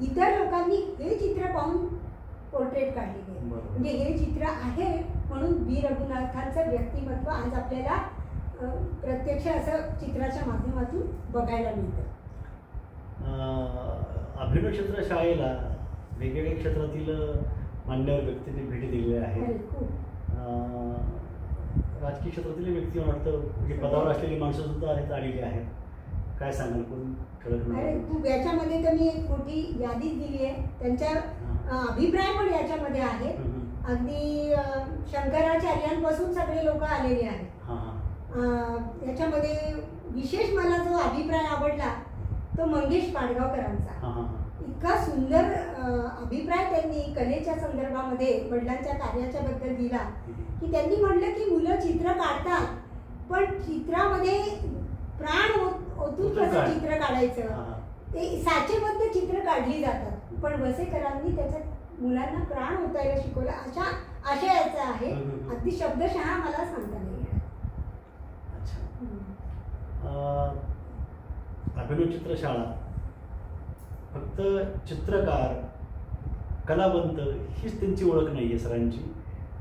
इतर लोकांनी हे चित्र पाहून पोर्ट्रेट काढलेले. म्हणजे हे चित्र आहे म्हणून बी रघुनाथांचं व्यक्तिमत्व आज आपल्याला प्रत्यक्ष असं चित्राच्या माध्यमातून बघायला मिळतं. अभिनय क्षेत्र शाळेला वेगवेगळ्या क्षेत्रातील मान्यवर व्यक्तींनी भेटी दिलेल्या आहेत. राजकीय क्षेत्रातील व्यक्ती वाटतं म्हणजे पदावर असलेली माणसं सुद्धा आलेली आहेत. काय सांगाल कोण ठळक? खूप याच्यामध्ये तर मी एक मोठी यादी दिली आहे. त्यांच्या अभिप्राय पण याच्यामध्ये आहे. अगदी शंकराचार्यांपासून सगळे लोक आलेले आहेत. याच्यामध्ये विशेष मला जो अभिप्राय आवडला तो मंगेश पाडगावकरांचा. इतका सुंदर अभिप्राय त्यांनी कलेच्या संदर्भामध्ये वडिलांच्या कार्याच्या बद्दल दिला की त्यांनी म्हटलं की मुलं चित्र काढतात पण चित्रामध्ये प्राण ओतून कसं चित्र काढायचं, ते साचेबद्ध चित्र काढली जातात पण वसेकरांनी त्याच्यात मुलांना प्राण ओतायला शिकवलं अशा आशयाचं आहे. अगदी शब्दशः मला सांगता नाही. अभिनय चित्रशाळा फक्त चित्रकार कलावंत हीच त्यांची ओळख नाही आहे सरांची.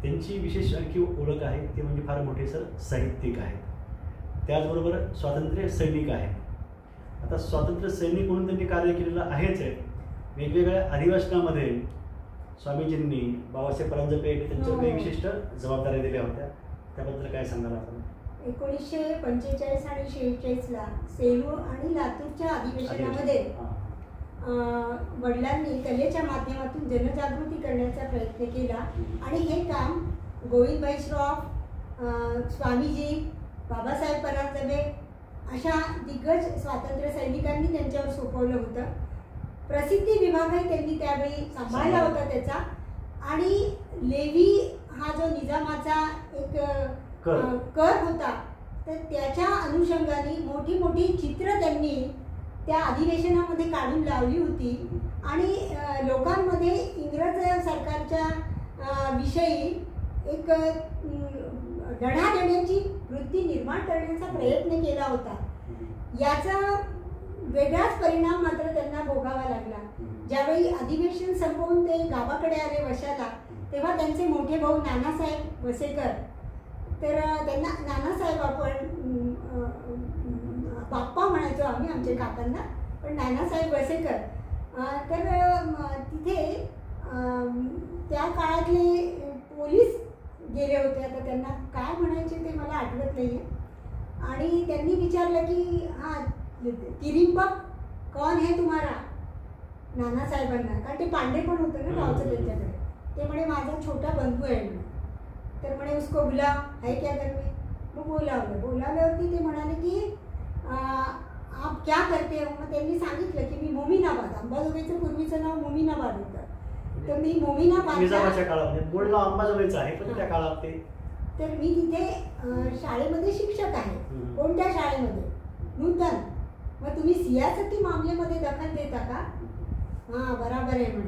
त्यांची विशेष आणखी ओळख आहे ते म्हणजे फार मोठे सर साहित्यिक आहेत, त्याचबरोबर स्वातंत्र्य सैनिक आहेत. आता स्वातंत्र्य सैनिक म्हणून त्यांनी कार्य केलेलं आहेच आहे. वेगवेगळ्या अधिवेशनामध्ये स्वामीजींनी बाबासाहेब परांजपे त्यांच्या काही विशिष्ट जबाबदाऱ्या दिल्या होत्या, त्याबद्दल काय सांगाल आपण? 1945 आणि 46ला सेलू आणि लातूरच्या अधिवेशनामध्ये वडिलांनी कलेच्या माध्यमातून जनजागृती करण्याचा प्रयत्न केला आणि हे काम गोविंदभाई श्रॉफ, स्वामीजी, बाबासाहेब परांजपे अशा दिग्गज स्वातंत्र्य सैनिकांनी त्यांच्यावर सोपवलं होतं. प्रसिद्धी विभागही त्यांनी त्यावेळी सांभाळला होता त्याचा. आणि लेवी हा जो निजामाचा एक कर होता तर त्याच्या अनुषंगाने मोठी मोठी चित्र त्यांनी त्या अधिवेशनामध्ये काढून लावली होती आणि लोकांमध्ये इंग्रज सरकारच्या विषयी एक लढा देण्याची वृत्ती निर्माण करण्याचा प्रयत्न केला होता. याचा वेगळाच परिणाम मात्र त्यांना भोगावा लागला. ज्यावेळी अधिवेशन संपवून ते गावाकडे आले वशाला तेव्हा त्यांचे मोठे भाऊ नानासाहेब वसेकर, तर त्यांना नानासाहेब आपण बाप्पा म्हणायचो आम्ही आमच्या काकांना, पण नानासाहेब वसेकर तर तिथे त्या काळातले पोलीस गेले होते. आता त्यांना काय म्हणायचे ते मला आठवत नाही आहे. आणि त्यांनी विचारलं की हा तिरिंबक कौन है तुम्हारा, नानासाहेबांना, कारण ते पांडे पण होतं ना गावचं त्यांच्याकडे. ते म्हणे माझा छोटा बंधू आहे म्हणे. तर म्हणे उसको बुलाव, है क्या घर में. मग बोलावल्यावरती ते म्हणाले की आप क्या करते हो. मग त्यांनी सांगितलं की मी मोमिनाबाद, अंबाजोगाईचं पूर्वीचं नाव मोमिनाबाद होतं, तर मी मोमिनाबादच्या काळामध्ये बोलणं अंबाजोगाईचं आहे पण त्या काळात ते. तर मी तिथे शाळेमध्ये शिक्षक आहे. कोणत्या शाळेमध्ये? नूतन. मग तुम्ही सियासती मामल्यामध्ये दखल देता का? हां बराबर आहे म्हणे.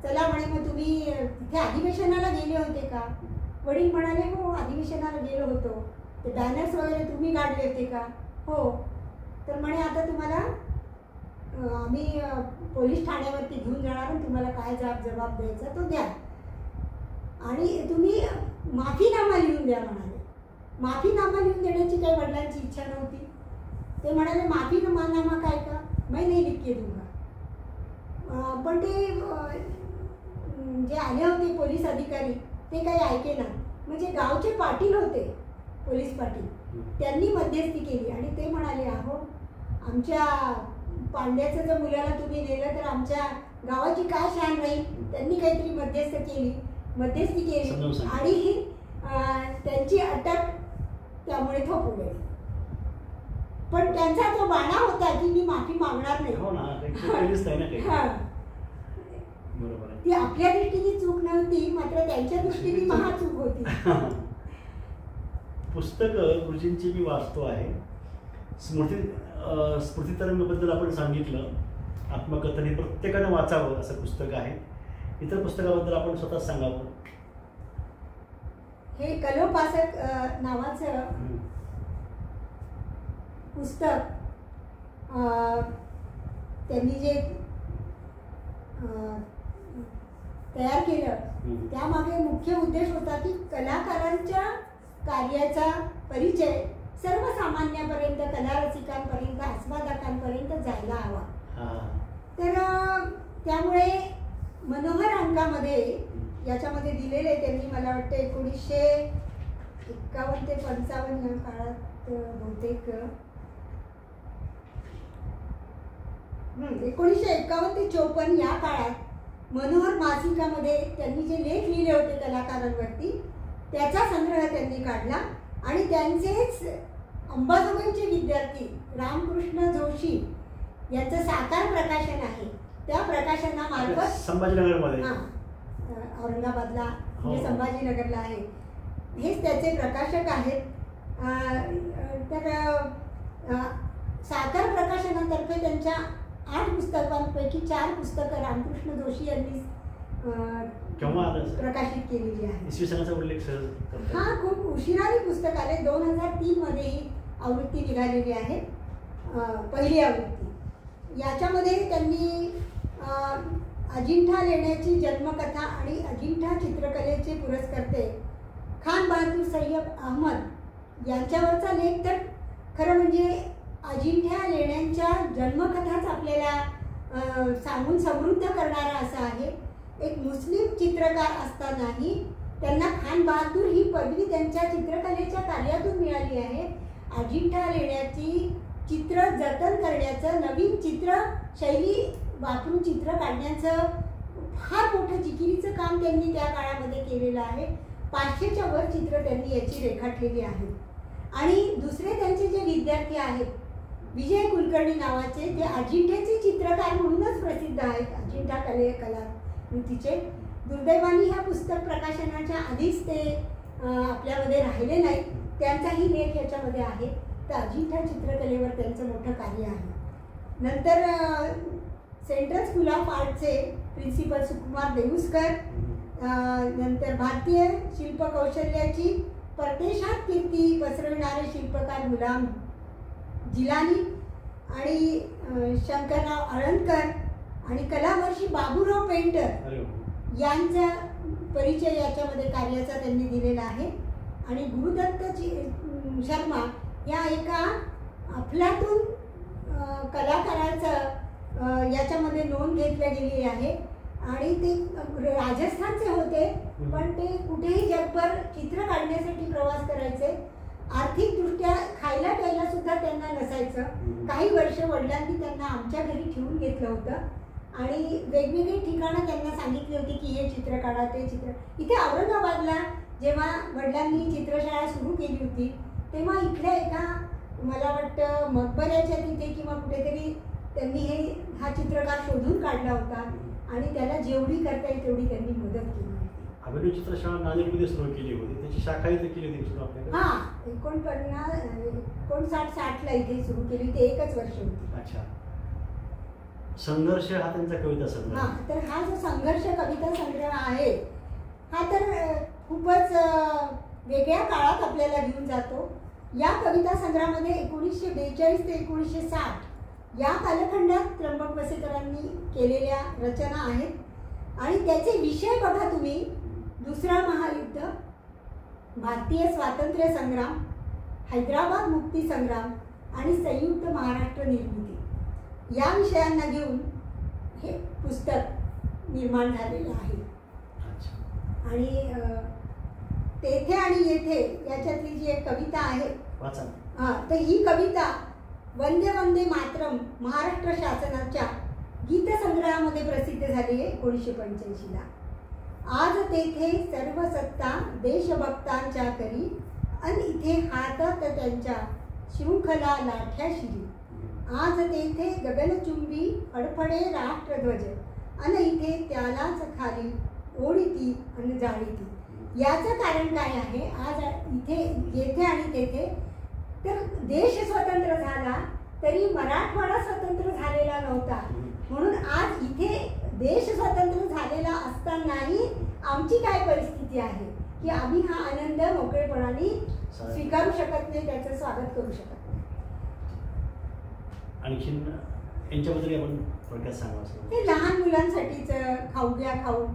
चला म्हणे मग तुम्ही तिथे अधिवेशनाला गेले होते का? वडील म्हणाले हो अधिवेशनाला गेलो होतो. ते बॅनर्स वगैरे तुम्ही काढले होते का? हो. तर म्हणे आता तुम्हाला आम्ही पोलीस ठाण्यावरती घेऊन जाणार आणि तुम्हाला काय जबाब द्यायचा तो द्या आणि तुम्ही माफीनामा लिहून द्या म्हणाले. माफीनामा लिहून देण्याची काही वडिलांची इच्छा नव्हती. ते म्हणाले माफीनामा काय का? मैं नहीं लिख के दूंगा. पण ते जे आले होते पोलीस अधिकारी ते काही ऐके ना. म्हणजे गावचे पाटील होते, पोलीस पाटील, त्यांनी मध्यस्थी केली आणि ते म्हणाले अहो आमच्या पांड्याचं जर मुलाला तुम्ही नेलं तर आमच्या गावाची काय शान राहील. त्यांनी काहीतरी मध्यस्थी केली आणि त्यांची अटक त्यामुळे थोपवली. पण त्यांचा तो बाणा होता की मी माफी मागणार नाही. ती आपल्या दृष्टीने चूक नव्हती, मात्र त्यांच्या दृष्टीने महाचूक होती. पुस्तक गुरुजींची मी वाचतो आहे. स्मृतितरंगबद्दल आपण सांगितलं, आत्मकथन हे प्रत्येकानं वाचावं असं पुस्तक आहे. इतर पुस्तकाबद्दल आपण स्वतः सांगावं. हे कलोपासक नावाचं पुस्तक त्यांनी जे तयार केलं त्यामागे मुख्य उद्देश होता की कलाकारांच्या कार्याचा परिचय सर्वसामान्यापर्यंत, कलारसिकांपर्यंत, आस्वादकांपर्यंत जायला हवा. तर त्यामुळे मनोहर अंकामध्ये याच्यामध्ये दिलेले त्यांनी मला वाटतं 1951 ते 55 या काळात बहुतेक 1951 ते 54 या काळात मनोहर मासिकामध्ये त्यांनी जे लेख लिहिले होते कलाकारांवरती त्याचा संग्रह त्यांनी काढला आणि त्यांचेच अंबाजोगाईचे विद्यार्थी रामकृष्ण जोशी यांचं साकार प्रकाशन आहे. त्या प्रकाशनामार्फत संभाजीनगरमध्ये औरंगाबादला म्हणजे संभाजीनगरला आहे. हेच त्याचे प्रकाशक आहेत. तर साकार प्रकाशनातर्फे त्यांच्या 8 पुस्तकांपैकी 4 पुस्तकं रामकृष्ण जोशी यांनी प्रकाशित केलेली आहे. इसवी सनाचा उल्लेख हा खूप उशिराने पुस्तक आले. 2003 मध्ये ही आवृत्ती निघालेली आहे, पहिली आवृत्ती. याच्यामध्ये त्यांनी अजिंठा लेण्याची जन्मकथा आणि अजिंठा चित्रकलेचे पुरस्कर्ते खान बहादूर सय्यद अहमद यांच्यावरचा लेख तर खरं म्हणजे अजिंठा लेण्यांच्या जन्मकथाच आपल्याला सांगून समृद्ध करणारा असा आहे. एक मुस्लिम चित्रकार असतानाही त्यांना खान बहादूर ही पदवी त्यांच्या चित्रकलेच्या कार्यातून मिळाली आहे. अजिंठा लेण्याची चित्र जतन करण्याचं, नवीन चित्रशैली वापरून चित्र काढण्याचं फार मोठं जिकिरीचं काम त्यांनी त्या काळामध्ये केलेलं आहे. 500च्या वर चित्र त्यांनी याची रेखाटलेली आहेत. आणि दुसरे त्यांचे जे विद्यार्थी आहेत विजय कुलकर्णी नावाचे, जे अजिंठ्याचे चित्रकार म्हणूनच प्रसिद्ध आहेत, अजिंठा कलाकृतीचे. दुर्दैवाने ह्या पुस्तक प्रकाशनाच्या आधीच ते आपल्यामध्ये राहिले नाहीत. त्यांचाही लेख याच्यामध्ये आहे. तर अजिंठा चित्रकलेवर त्यांचं मोठं कार्य आहे. नंतर सेंट्रल स्कूल ऑफ आर्टचे प्रिन्सिपल सुकुमार देऊसकर, नंतर भारतीय शिल्पकौशल्याची परदेशात कीर्ती पसरविणारे शिल्पकार गुलाम जिलानी आणि शंकरराव आळंदकर आणि कलावर्षी बाबूराव पेंटर यांचा परिचय याच्यामध्ये कार्याचा त्यांनी दिलेला आहे. आणि गुरुदत्त शर्मा या एका अफलातून कलाकाराचं याच्यामध्ये नोंद घेतली गेली आहे. आणि ते राजस्थानचे होते, पण ते कुठेही जगभर चित्र काढण्यासाठी प्रवास करायचे. आर्थिकदृष्ट्या खायला प्यायला सुद्धा त्यांना नसायचं. काही वर्ष वडिलांनी त्यांना आमच्या घरी ठेवून घेतलं होतं आणि वेगवेगळी ठिकाणं त्यांना सांगितली होती की हे चित्र काढा, ते चित्र. इथे औरंगाबादला जेव्हा वडिलांनी चित्रशाळा सुरू केली होती तेव्हा इथल्या एका मला वाटतं मकबऱ्याच्या तिथे किंवा कुठेतरी त्यांनी हा चित्रकार शोधून काढला होता आणि त्याला जेवढी करता येईल तेवढी त्यांनी मदत केली होती. अभिनव चित्रशाळा नांदेडमध्ये सुरू केली होती, त्याची शाखा इथे केली होती सुरू आपल्याकडे. हां, 59-60 ला इथे सुरू केली होती, एकच वर्ष होती. अच्छा. संघर्ष हा त्यांचा कविता संग्रह. हां, तर हा जो संघर्ष कविता संग्रह आहे हा तर खूपच वेगळ्या काळात आपल्याला घेऊन जातो. या कविता संग्रहामध्ये 1942 ते 1960 या कालखंडात त्र्यंबक वसेकरांनी केलेल्या रचना आहेत आणि त्याचे विषय बघा तुम्ही. दुसरा महायुद्ध, भारतीय स्वातंत्र्य संग्राम, हैदराबाद मुक्ती संग्राम आणि संयुक्त महाराष्ट्र निर्मिती या विषयांना घेऊन हे पुस्तक निर्माण झालेलं आहे. आणि तेथे आणि येथे याच्यातली जी एक कविता आहे, तर ही कविता वंदे वंदे मातरम महाराष्ट्र शासनाच्या गीतसंग्रहामध्ये प्रसिद्ध झाली आहे 1985 ला. आज तेथे सर्व सत्ता देशभक्तांच्या करी अन इथे हातात त्यांच्या शृंखला लाठ्या शिरी. आज तेथे गगनचुंबी फडफडे राष्ट्रध्वज अन इथे त्यालाच खाली ओढीती अन जाळीती. याचं कारण काय आहे? आज इथे येथे आणि तेथे तर देश स्वतंत्र झाला तरी मराठवाडा स्वतंत्र झालेला नव्हता. म्हणून आज इथे देश स्वतंत्र झालेला असतानाही आमची काय परिस्थिती आहे की आम्ही हा आनंद मोकळेपणाने स्वीकारू शकत नाही, त्याचं स्वागत करू शकत नाही. आणखीन यांच्याबद्दल आपण थोडक्यात सांगावं. हे लहान मुलांसाठीच खाऊ घ्या खाऊ.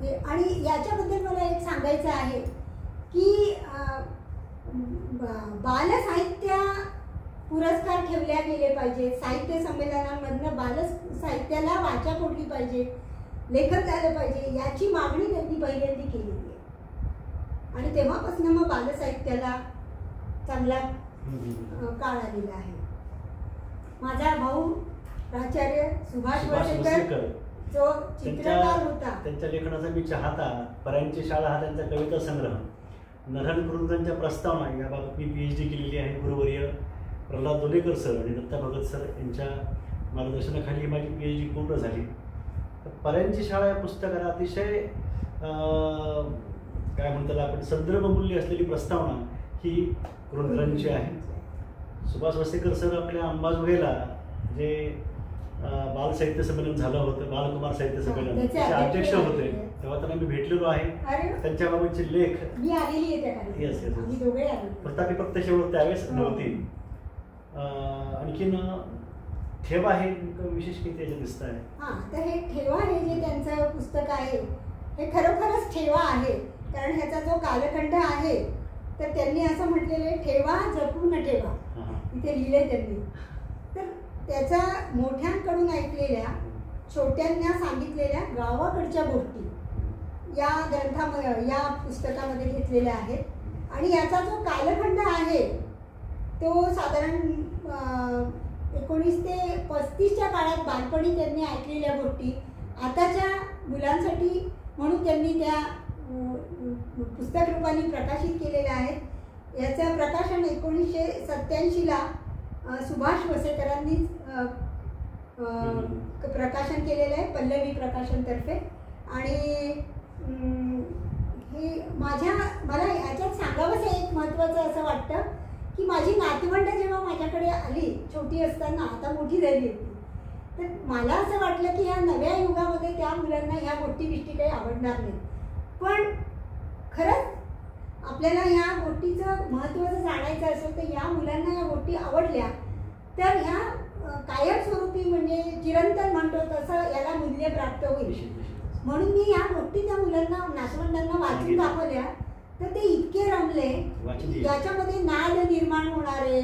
आणि याच्याबद्दल मला एक सांगायचं आहे की बालसाहित्य पुरस्कार ठेवले गेले पाहिजे. साहित्य संमेलनांमधनं बाल साहित्याला वाचा फोडली पाहिजे, लेखक झालं पाहिजे, याची मागणी त्यांनी पहिल्यांदा केलेली आहे. आणि तेव्हापासून मग बालसाहित्याला चांगला काळ आलेला आहे. माझा भाऊ प्राचार्य सुभाष वसेकर जो चित्रकार होता, त्यांच्या लेखनाचा मी चाहता. परांची शाळा हा त्यांचा कविता संग्रह, नरहर गुरुंजांच्या प्रस्तावना याबाबत मी PhD केलेली आहे. गुरुवर्य प्रल्हाद दोलेकर सर आणि दत्ता भगत सर यांच्या मार्गदर्शनाखाली माझी PhD पूर्ण झाली. तर परांची शाळा या पुस्तकाला अतिशय काय म्हणतात आपण संदर्भमूल्य असलेली प्रस्तावना ही गुरुंकरांची आहे. सुभाष वसेकर सर आपल्या अंबाजोगाईला जे बाल साहित्य संमेलन झालं होतं, बालकुमार साहित्य संमेलन, त्याचे अध्यक्ष होते. तेव्हा त्यांना मी भेटलेलो आहे. त्यांच्याबाबतचे लेख प्रतापी प्रत्यक्ष त्यावेळेस नव्हती. आणखीन ठेवा हे विशेष किती त्याच्यात दिसत आहे. तर हे ठेवा हे जे त्यांचं पुस्तक आहे हे खरोखरच ठेवा आहे. कारण ह्याचा जो कालखंड आहे तर त्यांनी असं म्हटलेलं ठेवा जपून ठेवा, इथे लिहिले त्यांनी. तर त्याचा मोठ्यांकडून ऐकलेल्या छोट्यांना सांगितलेल्या गावाकडच्या गोष्टी या ग्रंथामध्ये या पुस्तकामध्ये घेतलेल्या आहेत. आणि याचा जो कालखंड आहे तो साधारण 19 ते 35च्या काळात बालपणी त्यांनी ऐकलेल्या गोष्टी आताच्या मुलांसाठी म्हणून त्यांनी त्या पुस्तक रूपाने प्रकाशित केलेल्या आहेत. याचं प्रकाशन 1987 ला सुभाष वसेकरांनी प्रकाशन केलेलं आहे, पल्लवी प्रकाशनतर्फे. आणि हे मला याच्यात सांगावंसं एक महत्त्वाचं असं वाटतं की माझी नातवंड जेव्हा माझ्याकडे आली छोटी असताना, आता मोठी झाली होती, तर मला असं वाटलं की ह्या नव्या युगामध्ये त्या मुलांना ह्या गोष्टी बिष्टी काही आवडणार नाहीत. पण खरंच आपल्याला ह्या गोष्टीचं महत्त्व जर जाणायचं असेल तर या मुलांना या गोष्टी आवडल्या तर ह्या कायमस्वरूपी म्हणजे चिरंतन म्हणतो तसं याला मूल्य प्राप्त होईल. म्हणून मी या गोष्टी त्या मुलांना नातवंडांना वाचून दाखवल्या तर ते इतके रमले. याच्यामध्ये नाद निर्माण होणारे,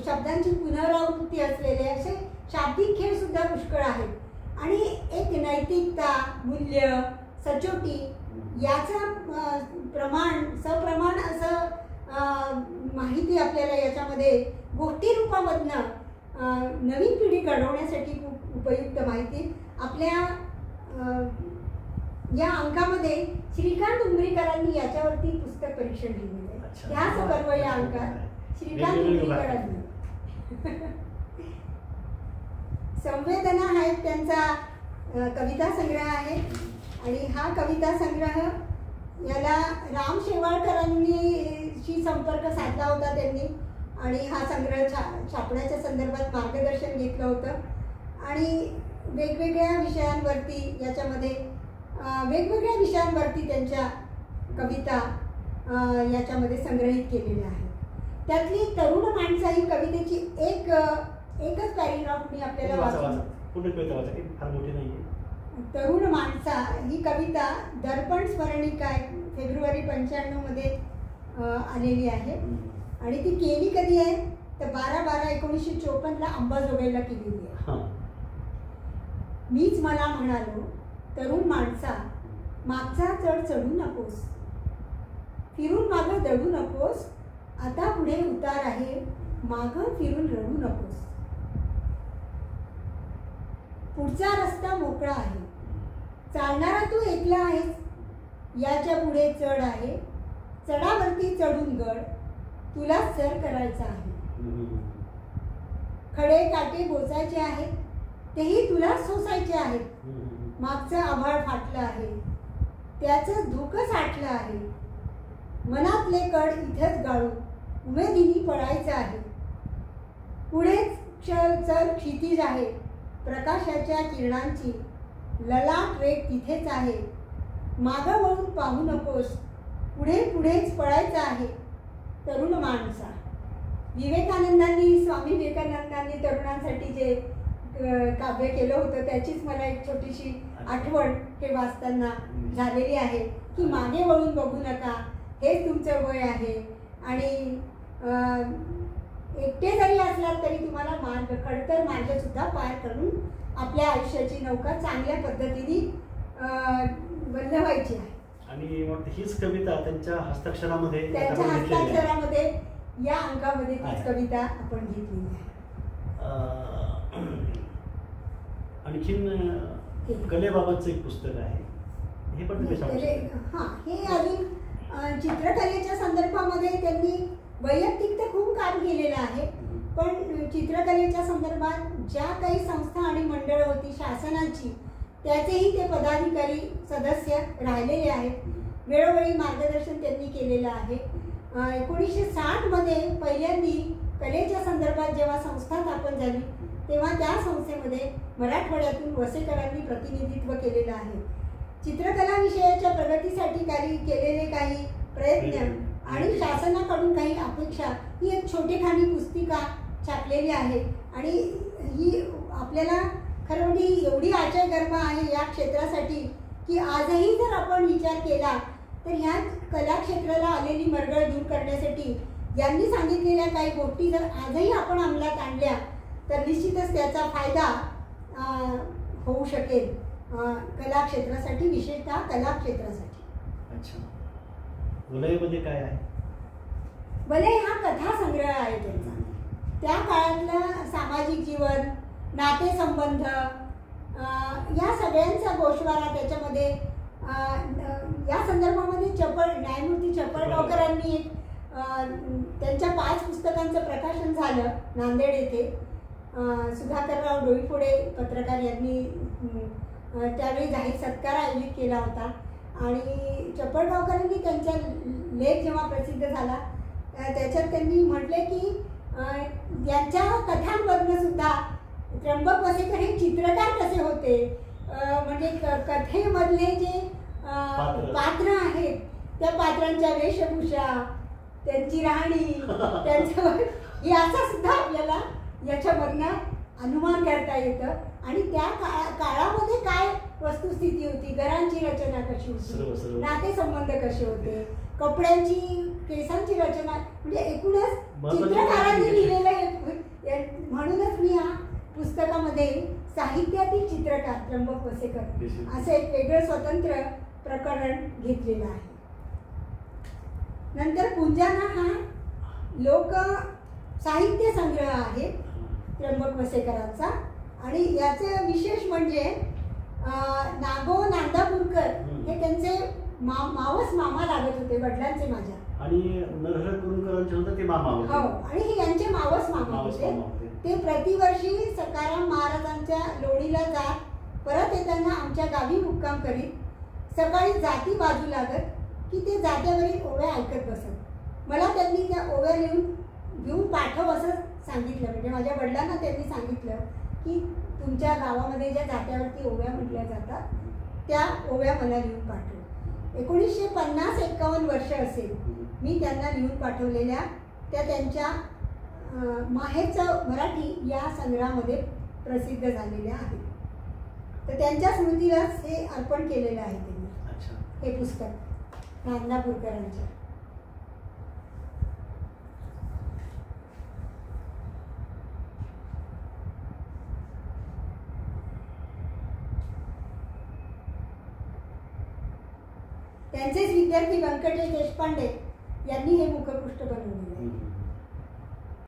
शब्दांची पुनरावृत्ती असलेले असे शाब्दिक खेळ सुद्धा पुष्कळ आहेत. आणि एक नैतिकता, मूल्य, सचोटी याचं सप्रमाण असं माहिती आपल्याला याच्यामध्ये गोष्टी रूपामधनं नवीन पिढी घडवण्यासाठी खूप उपयुक्त माहिती. आपल्या या अंकामध्ये श्रीकांत उमरीकरांनी याच्यावरती पुस्तक परीक्षण लिहिलेलं आहे. ह्याच पर्व या अंकात श्रीकांत उमरीकरांनी संवेदना हा एक त्यांचा कविता संग्रह आहे. आणि हा कविता संग्रह याला राम शेवाळकरांनी संपर्क साधला होता त्यांनी, आणि हा संग्रह छापण्याच्या संदर्भात मार्गदर्शन घेतलं होतं. आणि वेगवेगळ्या विषयांवरती याच्यामध्ये वेगवेगळ्या विषयांवरती त्यांच्या कविता याच्यामध्ये संग्रहित केलेल्या आहेत. त्यातली तरुण माणसा ही कवितेची एकच पॅरेग्राफ मी आपल्याला वाचून. तरुण माणसा ही कविता दर्पण स्मरणिका फेब्रुवारी 95 मध्ये आलेली आहे. आणि ती केली कधी आहे तर 12/12/1954 अंबाजोगाईला केलेली आहे. मीच मला म्हणालो, तरुण माणसा मागचा चढ चढू नकोस, फिरून मागं दडू नकोस, आता पुढे उतार आहे, मागं फिरून रडू नकोस. पुढचा रस्ता मोकळा आहे, चालणारा तू एकला आहेस, याच्या पुढे चढ आहे, चढावरती चढून गड, तुला सर करायचा आहे. खडे काटे बोचायचे आहेत, तेही तुला सोसायचे आहेत. मागचं आभाळ फाटलं आहे, त्याचं धुकं साठलं आहे, मनातले कड इथंच गाळून उमेदीने पळायचं आहे. पुढेच चल क्षितिज आहे, प्रकाशाच्या किरणांची ललाट रेख तिथेच आहे, मागं वळून पाहू नकोस, पुढे पुढेच पळायचं आहे. तरुण माणसा. स्वामी विवेकानंदांनी तरुणांसाठी जे काव्य केलं होतं त्याचीच मला एक छोटीशी आठवण हे वाचताना झालेली आहे की मागे वळून बघू नका, हेच तुमचं वय आहे. आणि एकटे जरी असलात तरी तुम्हाला खडतर मार्ग सुद्धा पार करून आपल्या आयुष्याची नौका चांगल्या पद्धतीने बदलवायची आहे. आणि मग हीच कविता त्यांच्या हस्ताक्षरामध्ये या अंकामध्ये तीच कविता आपण घेतलेली आहे. आणखीन कलेबाबतचं एक पुस्तक आहे, हे पण हे अजून चित्रकलेच्या संदर्भामध्ये त्यांनी वैयक्तिक तर खूप काम केलेलं आहे, पण चित्रकलेच्या संदर्भात ज्या काही संस्था आणि मंडळ होती शासनाची त्याचेही ते पदाधिकारी सदस्य राहिलेले आहेत. वेळोवेळी मार्गदर्शन त्यांनी केलेलं आहे. 1960 मध्ये पहिल्यांदी कलेच्या संदर्भात जेव्हा संस्था स्थापन झाली तेव्हा त्या संस्थेमध्ये मराठवाड्यातून वसेकरांनी प्रतिनिधित्व केलेलं आहे. चित्रकला विषयाच्या प्रगतीसाठी केलेले काही प्रयत्न आणि शासनाकडून काही अपेक्षा ही एक छोटेखानी पुस्तिका छापलेली आहे. आणि ही आपल्याला खरं म्हणजे एवढी आश्चर्यगर्भ आहे या क्षेत्रासाठी की आजही जर आपण विचार केला तर ह्या कला क्षेत्राला आलेली मरगळ दूर करण्यासाठी यांनी सांगितलेल्या काही गोष्टी जर आजही आपण अंमलात आणल्या तर निश्चितच त्याचा फायदा होऊ शकेल कला क्षेत्रासाठी, विशेषतः कला क्षेत्रासाठी. अच्छा, वलयमध्ये काय आहे? वलय हा कथा संग्रह आहे त्यांचा. त्या काळातलं सामाजिक जीवन, नातेसंबंध या सगळ्यांचा गोषवारा त्याच्यामध्ये. या संदर्भामध्ये न्यायमूर्ती चपळगावकरांनी त्यांच्या 5 पुस्तकांचं प्रकाशन झालं नांदेड येथे. सुधाकरराव डोईफोडे पत्रकार यांनी त्यावेळी जाहीर सत्कार आयोजित केला होता. आणि चपळगावकरांनी त्यांचा लेख जेव्हा प्रसिद्ध झाला त्याच्यात त्यांनी म्हटले की यांच्या कथांमधनं सुद्धा त्र्यंबक वसेकर हे चित्रकार कसे होते, म्हणजे कथेमधले जे पात्र आहेत त्या पात्रांच्या वेशभूषा, त्यांची राहणी, त्यांचं हे असं सुद्धा आपल्याला याच्यामधनं अनुमान करता येतं. आणि त्या काळामध्ये काय वस्तुस्थिती होती, घरांची रचना कशी होती, नातेसंबंध कसे होते, कपड्यांची, केसांची रचना, म्हणजे एकूणच चित्रकारांनी लिहिलेलं. म्हणूनच मी या पुस्तकामध्ये साहित्यातील चित्रकार त्र्यंबक वसेकर असं एक वेगळं स्वतंत्र प्रकरण घेतलेलं आहे. नंतर पुंजाना हा लोक साहित्य संग्रह आहे. त्र्यंबक वसेकरांचा. आणि याचं विशेष म्हणजे नागो नांदापूरकर हे त्यांचे मावस मामा लागत होते, वडिलांचे माझ्या. आणि नरहर कुरुंकरांचे होते ते मामा होते. हो, आणि हे यांचे मावस मामा होते. ते प्रतिवर्षी सखाराम महाराजांच्या लोणीला जात, परत येताना आमच्या गावी मुक्काम करीत, सकाळी जाती बाजू लागत की ते जात्यावरील ओव्या ऐकत बसत. मला त्यांनी त्या ओव्या घेऊन पाठव असं सांगितलं. म्हणजे माझ्या वडिलांना त्यांनी सांगितलं की तुमच्या गावामध्ये ज्या जात्यावरती ओव्या म्हटल्या जातात त्या ओव्या मला लिहून पाठव. 1950-51 वर्ष असेल मी त्यांना लिहून पाठवलेल्या त्या त्यांच्या माहेरचं मराठी या संग्रहामध्ये प्रसिद्ध झालेल्या आहेत. तर त्यांच्या स्मृतीलाच हे अर्पण केलेलं आहे त्यांनी, हे पुस्तक नांदापूरकरांच्या. त्यांचेच विद्यार्थी व्यंकटेश देशपांडे यांनी हे मुखपृष्ठ बनवलेले आहे.